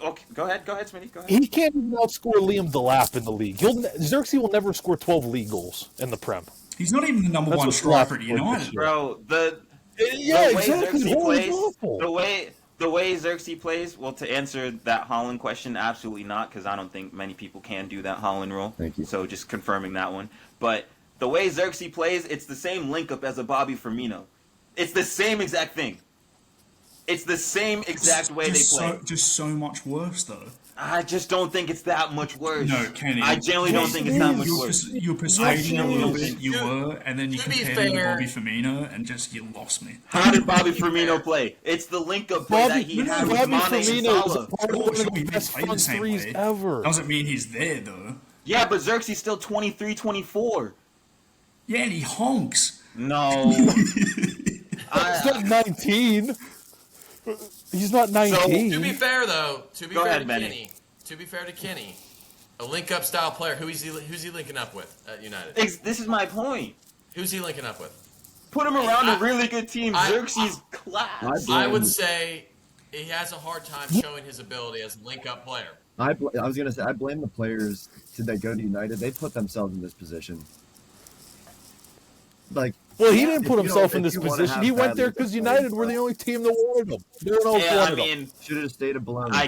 Okay, go ahead, Smitty. Go ahead. He can't even outscore Liam Delap in the league. Xerxes will never score 12 league goals in the Prem. He's not even the number That's one what striker at Delap scored United. this year. Bro, the Yeah, way exactly. Xerxes Holland's plays, awful. the way Xerxes plays. Well, to answer that Holland question, absolutely not, because I don't think many people can do that Holland role. Thank you. So just confirming that one. But the way Xerxes plays, it's the same link up as a Bobby Firmino. It's the same exact thing. It's the same exact way they play. Just so much worse though. I just don't think it's that much worse. No, Kenny. I genuinely don't think it's that much worse. You're persuading a little Yes, bit. You were, and then you To be compared him to fair- Bobby Firmino, and just you lost me. How did Bobby Firmino play? It's the link-up play that he has with Bobby Mane and Firmino is Salah. part of one of the best front threes ever. Doesn't mean he's there though. Yeah, but Xerxes still 23, 24. Yeah, and he honks. No. He's not 19. He's not 19. To be fair, though, Go ahead, Benny. To be fair to Kenny, a link-up style player, who's he linking up with at United? This is my point. Who's he linking up with? Put him around a really good team. Xerxes class. I would say he has a hard time showing his ability as a link-up player. I was gonna say I blame the players that go to United. They put themselves in this position. Like, Well, he didn't if put you himself don't- in if this you wanna position. have He went bad there link-up because players, United were the only team that wanted him. No one else Yeah, wanted I him. mean, should have stayed at Bologna. I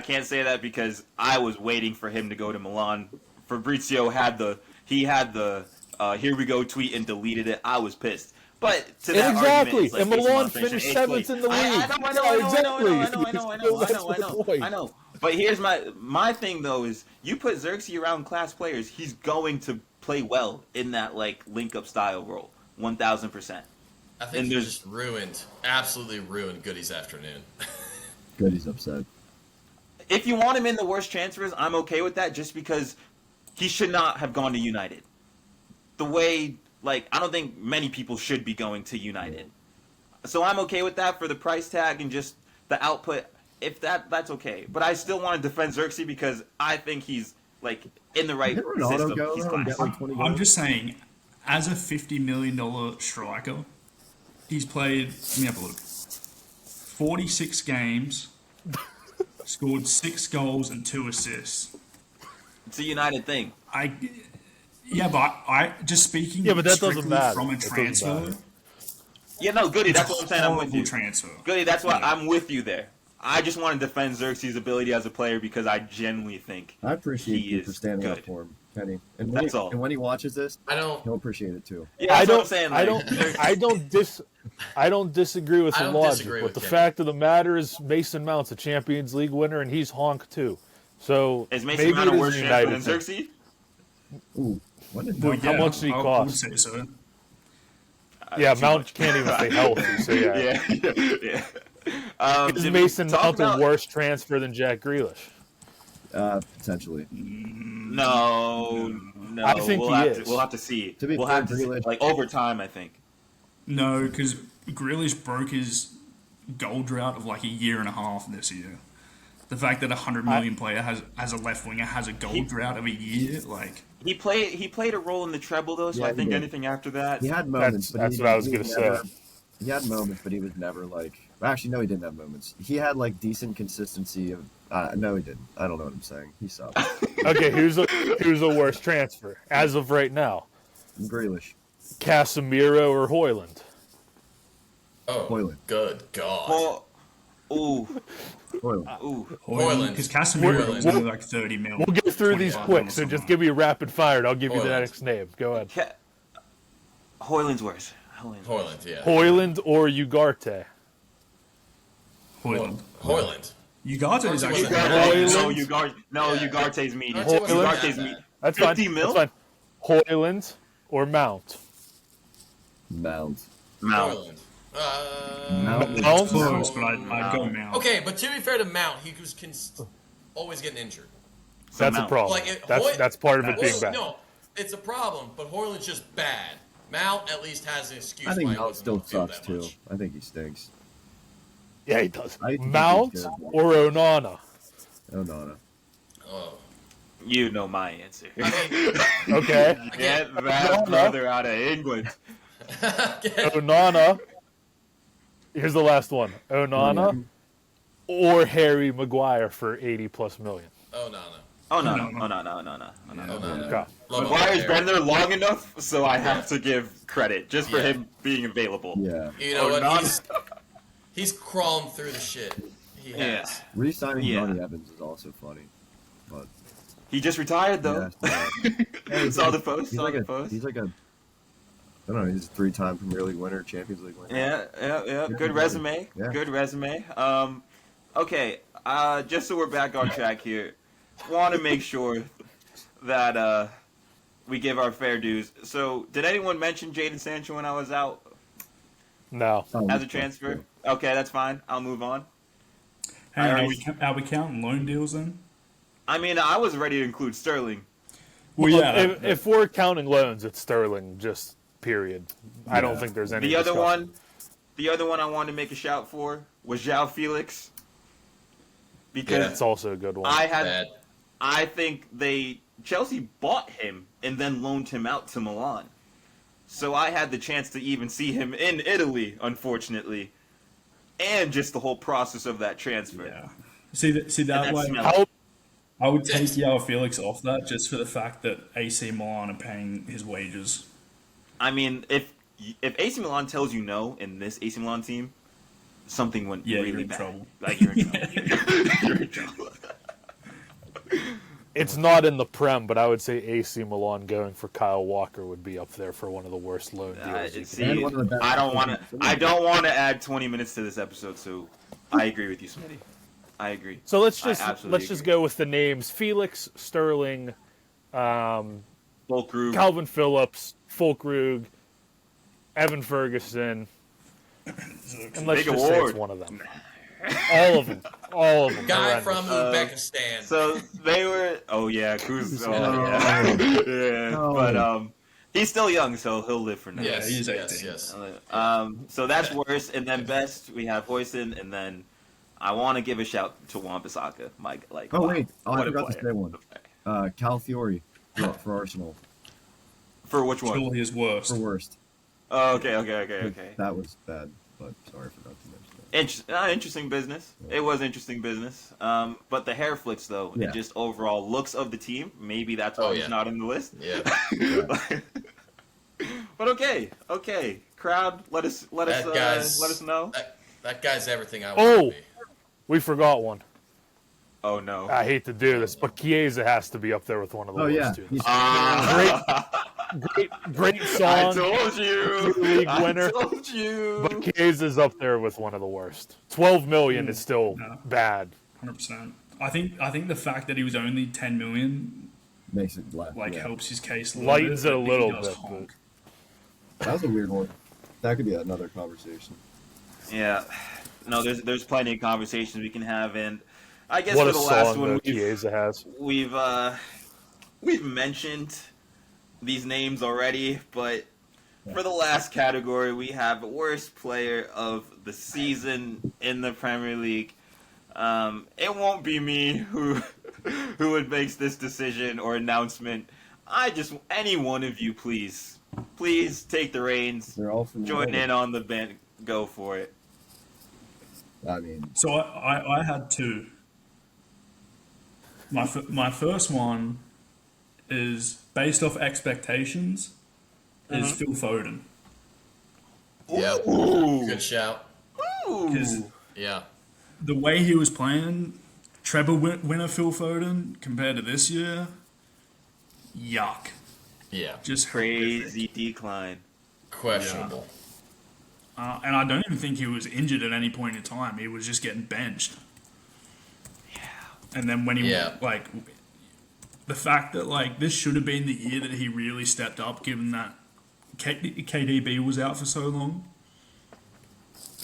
can't say that because I was waiting for him to go to Milan. Fabrizio had the here we go tweet and deleted it. I was pissed. But to that Exactly, argument, it's like, and based Milan on finished finished eighth place. seventh in the league. But here's my thing though is you put Xerxes around class players, he's going to play well in that like link up style role, 1000%. I think he just absolutely ruined Goody's afternoon. Goody's upset. If you want him in the worst transfers, I'm okay with that just because he should not have gone to United. The way, like, I don't think many people should be going to United. So I'm okay with that for the price tag and just the output. If that's okay. But I still want to defend Xerxes because I think he's, like, in the right Did Ronaldo system. go He's though and class. get like 20 I'm goals? just saying, as a $50 million striker, he's played, let me have a look, 46 games, scored 6 goals and 2 assists. It's a United thing. But I just speaking Yeah, but that doesn't strictly matter. from a That doesn't transfer. matter. Yeah, no, Goody, It's that's a what I'm saying. I'm with horrible you. transfer. Goody, that's why Yeah. I'm with you there. I just want to defend Xerxes' ability as a player because I genuinely think I appreciate he you is for standing good. up for him, Kenny. And That's all. And when he watches this, I don't. he'll appreciate it too. Yeah, that's what I'm saying. I like, don't disagree with I the don't logic, disagree but with the Kenny. fact of the matter is Mason Mount's a Champions League winner and he's honk too. So Is Mason maybe Mount it a is worse a transfer United than thing. Xerxes? Ooh, what did Well, Mount- How much did he I would cost? say so. Yeah, Too Mount much. can't even stay healthy. So yeah, yeah. is did we Mason talk Mount about- a worse transfer than Jack Grealish? Potentially. No. I think we'll he have is. To, we'll have to see. To be we'll fair, have to see. Grealish- Like over time, I think. No, because Grealish broke his goal drought of like a year and a half this year. The fact that a 100 million player has a left winger has a goal drought of a year, like He played a role in the treble though, so Yeah, I he think did. anything after that. He had moments, but That's he, what I was he gonna say. never- He had moments, but he was never like. Actually, no, he didn't have moments. He had like decent consistency of. No, he didn't. I don't know what I'm saying. He sucked. Okay, who's a worse transfer as of right now? Grealish, Casemiro or Hoyland? Oh, Hoyland. good God. Oh, ooh, Hoyland. Hoyland. because Casemiro Hoyland. is only like 30 mil. We'll get through these 25 quick, mil, so just something give me a rapid fire and I'll give you the Hoyland. next name. Go ahead. Hoyland's worse. Hoyland, yeah. Hoyland or Ugarte? Hoyland. Hoyland. Ugarte is actually Hoyland. Ugarte's medium. Ugarte wasn't Ugarte's bad. medium. That's fine. 50 mil? That's fine. Hoyland or Mount? Mount. Hoyland. Mount. Mount? close, but I'd go Mount. Okay, but to be fair to Mount, he was always getting injured. That's a Mount. problem. Like That's part of it being bad. No, it's a problem, but Hoyland's just bad. Mount at least has an excuse I think why he Mount wasn't still on the field sucks that too. much. I think he stinks. Yeah, he does. I think he's Mount good. or Onana? Oh no. Oh. You know my answer. I mean, Okay. Get that Onana. brother out of England. Onana. Here's the last one. Onana or Harry Maguire for 80 plus million. oh no. Oh no, No. no, no, no, no, no, no, no. Oh no. Okay. Love Maguire's him. been there long enough, so I have to give credit just for Yeah. him being available. Yeah. You know Oh, what? non- He's crawling through the shit. He Yeah. has. Re-signing Yeah. Johnny Evans is also funny. But He just retired though. yeah, Saw the post. he's Saw like the a. post. He's like a. I don't know. He's a 3-time Premier League winner, Champions League winner. Yeah. Good resume. Yeah. Good resume. Okay. Just so we're back on track here, want to make sure that we give our fair dues. So, did anyone mention Jadon Sancho when I was out No. Oh, as a he's transfer? good. Okay, that's fine. I'll move on. Hey, Alright. are we counting loan deals then? I mean, I was ready to include Sterling. Well, yeah. If we're counting loans, it's Sterling, just period. I don't think there's any The other discussion. one I wanted to make a shout for was João Felix. Yeah. Because It's also a good one. Bad. I think Chelsea bought him and then loaned him out to Milan. So I had the chance to even see him in Italy, unfortunately, and just the whole process of that transfer. Yeah. See that that way. smell. I would take João Felix off that just for the fact that AC Milan are paying his wages. I mean, if AC Milan tells you no in this AC Milan team, something went Yeah, really you're in bad. trouble. Like you're in trouble. You're in trouble. It's not in the Prem, but I would say AC Milan going for Kyle Walker would be up there for one of the worst loan deals. You See, can And one of the best I don't players. want to add 20 minutes to this episode, so I agree with you, Smitty. I agree. So let's I just absolutely agree. go with the names: Felix, Sterling, Volkrug. Calvin Phillips, Fulkrug, Evan Ferguson, and let's Big just say award. it's one of them. All of them. All of them. Guy Horrendous. from Uzbekistan. So they were. Oh yeah, Kuz. Oh, No. yeah. No. But he's still young, so he'll live for now. yes, he's yes, 18. yes. So that's worse, and then best we have Hoyson, and then I want to give a shout to Wan-Bissaka. Mike, like. Oh wow, wait, I what a forgot to player. say one. Cal Fiore for Arsenal For which one? Surely his worst. for worst. Oh, okay. That was bad, but sorry, I forgot to mention that. Interesting business. It was interesting business. But the hair flicks, though, Yeah. and just overall looks of the team. Maybe that's why Oh, he's yeah. not in the list. Yeah. But okay. Crowd, let us know. That guy's everything I want Oh! to be. We forgot one. Oh no. I hate to do this, but Chiesa has to be up there with one of the Oh yeah, worst too. he's Great I song. told you. League winner. I told you. But Chiesa's up there with one of the worst. 12 million is still No. bad. 100%. I think the fact that he was only 10 million makes it laugh. yeah. helps his case a little Lightens bit. it a I think he little does bit, honk. That was a weird one. That could be another conversation. Yeah. No, there's plenty of conversations we can have, and I guess What for a the last song one that Chiesa has. we've mentioned these names already, but for the last category we have worst player of the season in the Premier League. It won't be me who makes this decision or announcement. Any one of you, please take the reins, They're all from join United. in on the band, go for it. I mean, So I had two. My first one is based off expectations. Is Phil Foden. Yep. Ooh. Good shout. Because Yeah. the way he was playing, treble winner Phil Foden compared to this year, yuck. Yeah. Just Crazy decline. Questionable. And I don't even think he was injured at any point in time. He was just getting benched. Yeah. And then when he Yeah. the fact that this should have been the year that he really stepped up, given that KDB was out for so long.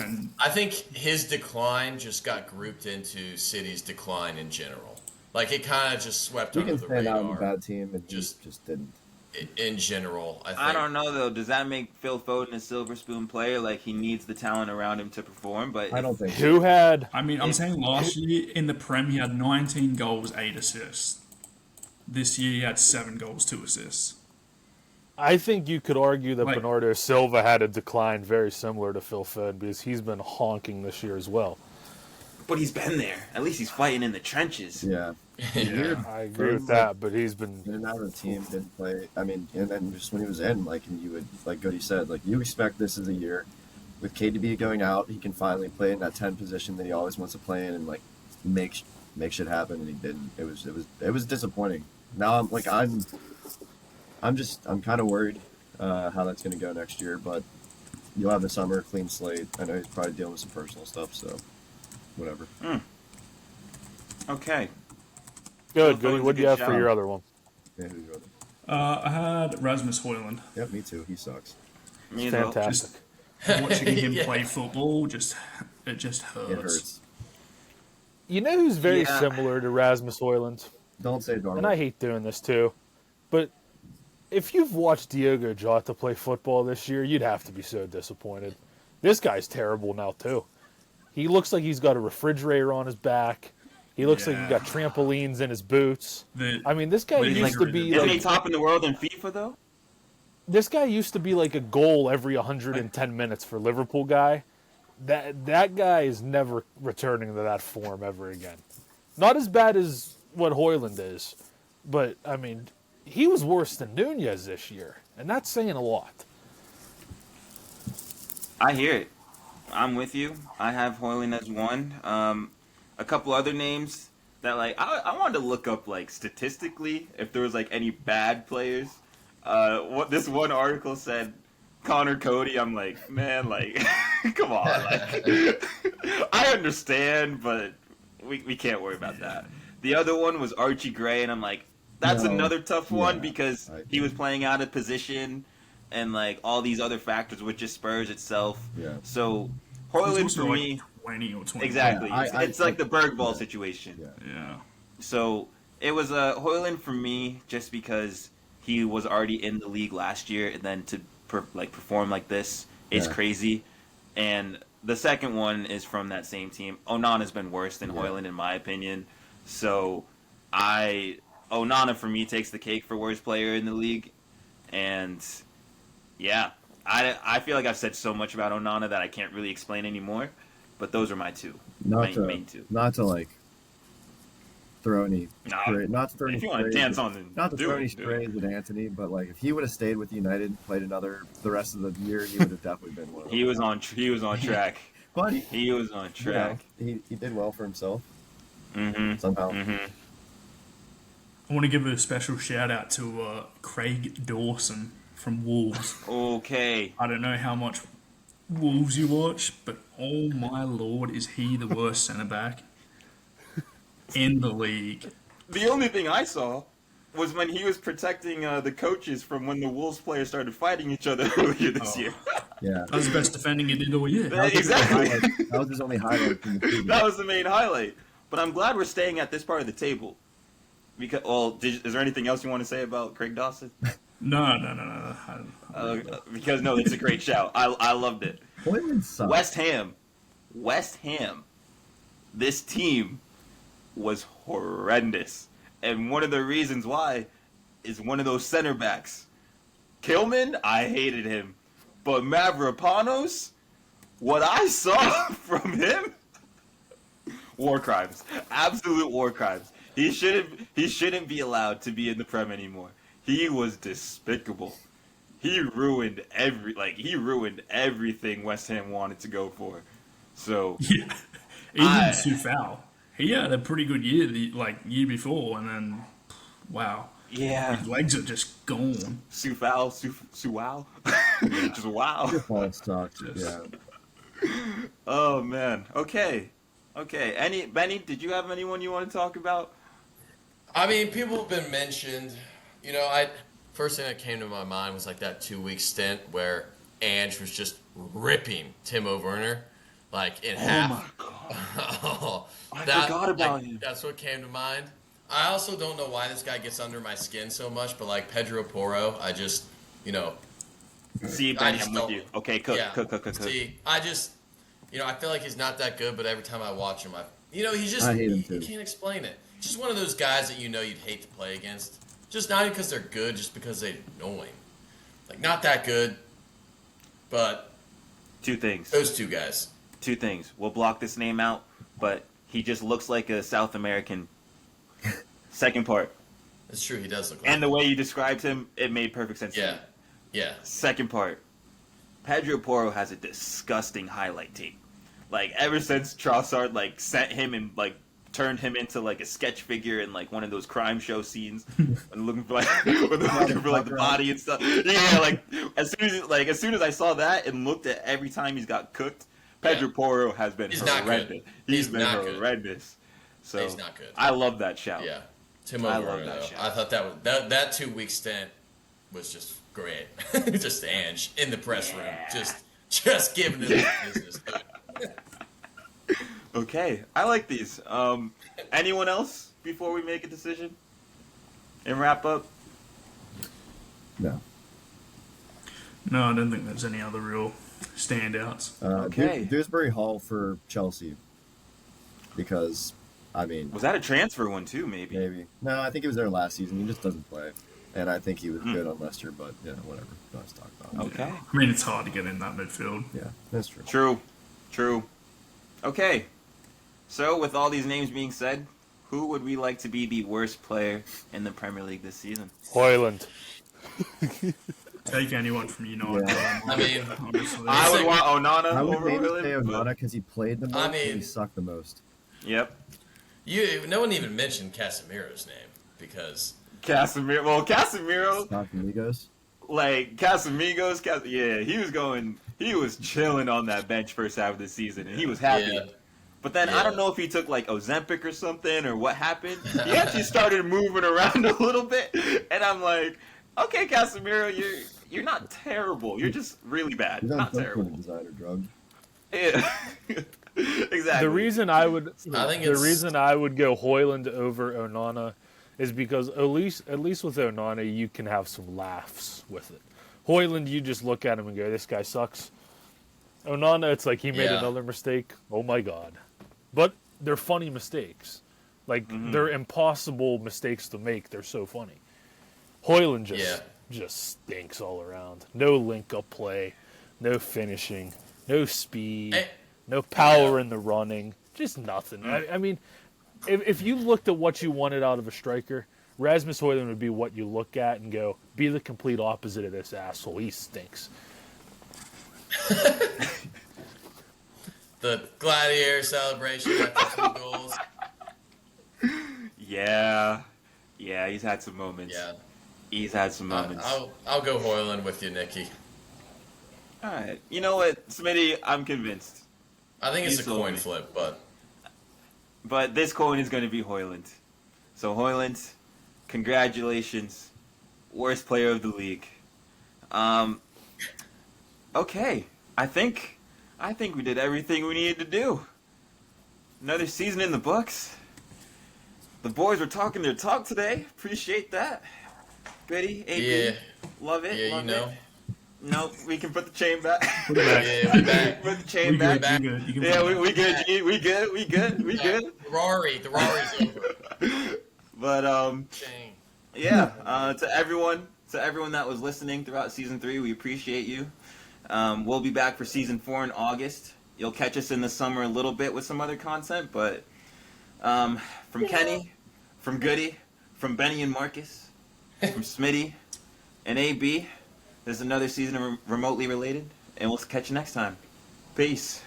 And I think his decline just got grouped into City's decline in general. Like, it kind of just swept he under can the stand out in a radar bad team, and Just- just didn't. in general. I think. I don't know though. Does that make Phil Foden a silver spoon player? Like he needs the talent around him to perform. But I don't think. Who had I mean, I'm saying last year in the Prem he had 19 goals, 8 assists. This year he had 7 goals, 2 assists. I think you could argue that Like- Bernardo Silva had a decline very similar to Phil Foden because he's been honking this year as well. But he's been there. At least he's fighting in the trenches. Yeah, Yeah. I agree with that, but he's been in and out of the team, didn't play. I mean, and then just when he was in, and you would, like Goody said, you expect this is a year with KDB going out, he can finally play in that 10 position that he always wants to play in, and make shit happen, and he didn't. It was disappointing. Now I'm kind of worried how that's going to go next year, but you'll have the summer, clean slate. I know he's probably dealing with some personal stuff, so whatever. Okay. good. Phil Foden's Good. a What do you good have for shout. your other one? Yeah, who's your other? I had Rasmus Højlund. Yep, me too. He sucks. Me as well. Fantastic. Watching him Yeah. play football it just hurts. It hurts. You know who's very Yeah. similar to Rasmus Højlund? Don't say Darwin. And I hate doing this too, but if you've watched Diogo Jota play football this year, you'd have to be so disappointed. This guy's terrible now too. He looks like he's got a refrigerator on his back. He looks like he got trampolines in his boots. I mean, this guy used to be Isn't he like top in the world in FIFA though? this guy used to be like a goal every 110 minutes for Liverpool guy. That guy is never returning to that form ever again. Not as bad as what Højlund is, but I mean, he was worse than Nunez this year, and that's saying a lot. I hear it. I'm with you. I have Højlund as one. A couple other names that like I wanted to look up like statistically if there was like any bad players. What this one article said, Connor Cody. I'm like, man, like, come on, like, I understand, but we can't worry about that. The other one was Archie Gray, and I'm like, that's another tough one because he was playing out of position, and like all these other factors, which just Spurs itself. Yeah. So Højlund for like me, 20 or 20. exactly. Yeah, It's like the Bergvall situation. Yeah. So it was Højlund for me just because he was already in the league last year, and then to perform like this is crazy. And the second one is from that same team. Onana's been worse than Højlund in my opinion. So Onana for me takes the cake for worst player in the league. And yeah, I feel like I've said so much about Onana that I can't really explain anymore. But those are my two. Main two. Not to like throw any not to throw if any you want to sprays dance at- on them, not to do throw it, any do it. sprays at Anthony, but like if he would have stayed with United and played the rest of the year, he would have definitely been one of them. He was on track. But He was on track. he did well for himself Mm-hmm. somehow. Mm-hmm. I want to give a special shout out to Craig Dawson from Wolves. Okay. I don't know how much Wolves you watch, but oh my lord, is he the worst centre back in the league? The only thing I saw was when he was protecting the coaches from when the Wolves players started fighting each other earlier this year. Yeah. That was the best defending he did all year. Exactly. That was his only highlight from the season. That was the main highlight. But I'm glad we're staying at this part of the table. Because, is there anything else you want to say about Craig Dawson? No. Because no, it's a great shout. I loved it. Højlund sucks. West Ham. This team was horrendous, and one of the reasons why is one of those center backs. Kilman, I hated him, but Mavropanos, what I saw from him, war crimes, absolute war crimes. He shouldn't be allowed to be in the Prem anymore. He was despicable. He ruined everything West Ham wanted to go for. So Yeah. Even Sufal. He had a pretty good year year before, and then wow. yeah, His legs are just gone. Sufal, just wow. Your fault sucks. Yes. Yeah. Oh man. Okay. Benny, did you have anyone you want to talk about? I mean, people have been mentioned. You know, first thing that came to my mind was like that 2-week stint where Ange was just ripping Timo Werner, like in half. Oh my god. I That- forgot about like, him. That's what came to mind. I also don't know why this guy gets under my skin so much, but like Pedro Porro, I just, See, I Benny, just I'm with don't- you. Okay, cook. See, I just, I feel like he's not that good, but every time I watch him, he's just, I hate him you too. can't explain it. Just one of those guys that you'd hate to play against. Just not even because they're good, just because they're annoying. Like, not that good, but Two things. those two guys. We'll block this name out, but he just looks like a South American. Second part. It's true, he does look like And the way you described him, it made perfect sense to Yeah. me. Yeah. Second part. Pedro Porro has a disgusting highlight tape. Like, ever since Trossard, sent him and, turned him into, a sketch figure in, one of those crime show scenes and looking for, the body and stuff. Yeah, as soon as I saw that and looked at every time he's got cooked, Pedro Porro has been He's not horrendous. good. He's He's been not good. horrendous. So, He's not good. I love that shout. Yeah. Timo I Werner, love that though. shot. I thought that 2-week stint was just great. Just Ange in the press room. Just giving it the business. Okay, I like these. Anyone else before we make a decision and wrap up? No. No, I don't think there's any other real standouts. Okay. Dewsbury Hall for Chelsea. Because, I mean, Was that a transfer one too? maybe. No, I think he was there last season. He just doesn't play. And I think he was good on Leicester, but, whatever. Let's talk about it. Okay. I mean, it's hard to get in that midfield. Yeah, that's true. True. Okay. So, with all these names being said, who would we like to be the worst player in the Premier League this season? Hoyland. Take anyone from United. Yeah. I mean, honestly. I would want Onana I would over maybe say Hoyland. Onana because he played the most I mean- and he sucked the most. Yep. no one even mentioned Casemiro's name because Casemiro. Well, Casemiro, Stock amigos. like Casamigos. He was chilling on that bench first half of the season, and he was happy. Yeah. But then I Yeah. don't know if he took like Ozempic or something or what happened. He actually started moving around a little bit, and I'm like, okay, Casemiro, you're not terrible. You're just really bad. He's on Not some sort terrible. of designer drug. Yeah. Exactly. The reason I would go Hoyland over Onana is because at least with Onana you can have some laughs with it. Hoyland, you just look at him and go, "This guy sucks." Onana, it's like he made Yeah. another mistake. Oh my god! But they're funny mistakes. Like they're impossible mistakes to make. They're so funny. Hoyland just stinks all around. No link up play, no finishing, no speed. Hey. No power in the running, just nothing. I mean, if you looked at what you wanted out of a striker, Rasmus Højlund would be what you look at and go, be the complete opposite of this asshole. He stinks. the gladiator celebration after 2 goals. Yeah, he's had some moments. Yeah, He's had some moments. I'll go Hoyland with you, Nikki. All right. You know what, Smitty? I'm convinced. I think it's You a sold coin me. flip, But this coin is going to be Hoyland. So Hoyland, congratulations, worst player of the league. Okay, I think we did everything we needed to do. Another season in the books. The boys were talking their talk today. Appreciate that. Goody, AP, Yeah. love it. Yeah, love you know. it. No, we can put the chain back. Yeah, we back. Put the chain We back. good, we good. You can Yeah, put it we back. good. G. We good. We good. The Rory's over. But Dang. yeah. To everyone that was listening throughout season 3, we appreciate you. We'll be back for season 4 in August. You'll catch us in the summer a little bit with some other content, but from Kenny, from Goody, from Benny and Marcus, from Smitty and AB, there's another season of Remotely Related, and we'll catch you next time. Peace.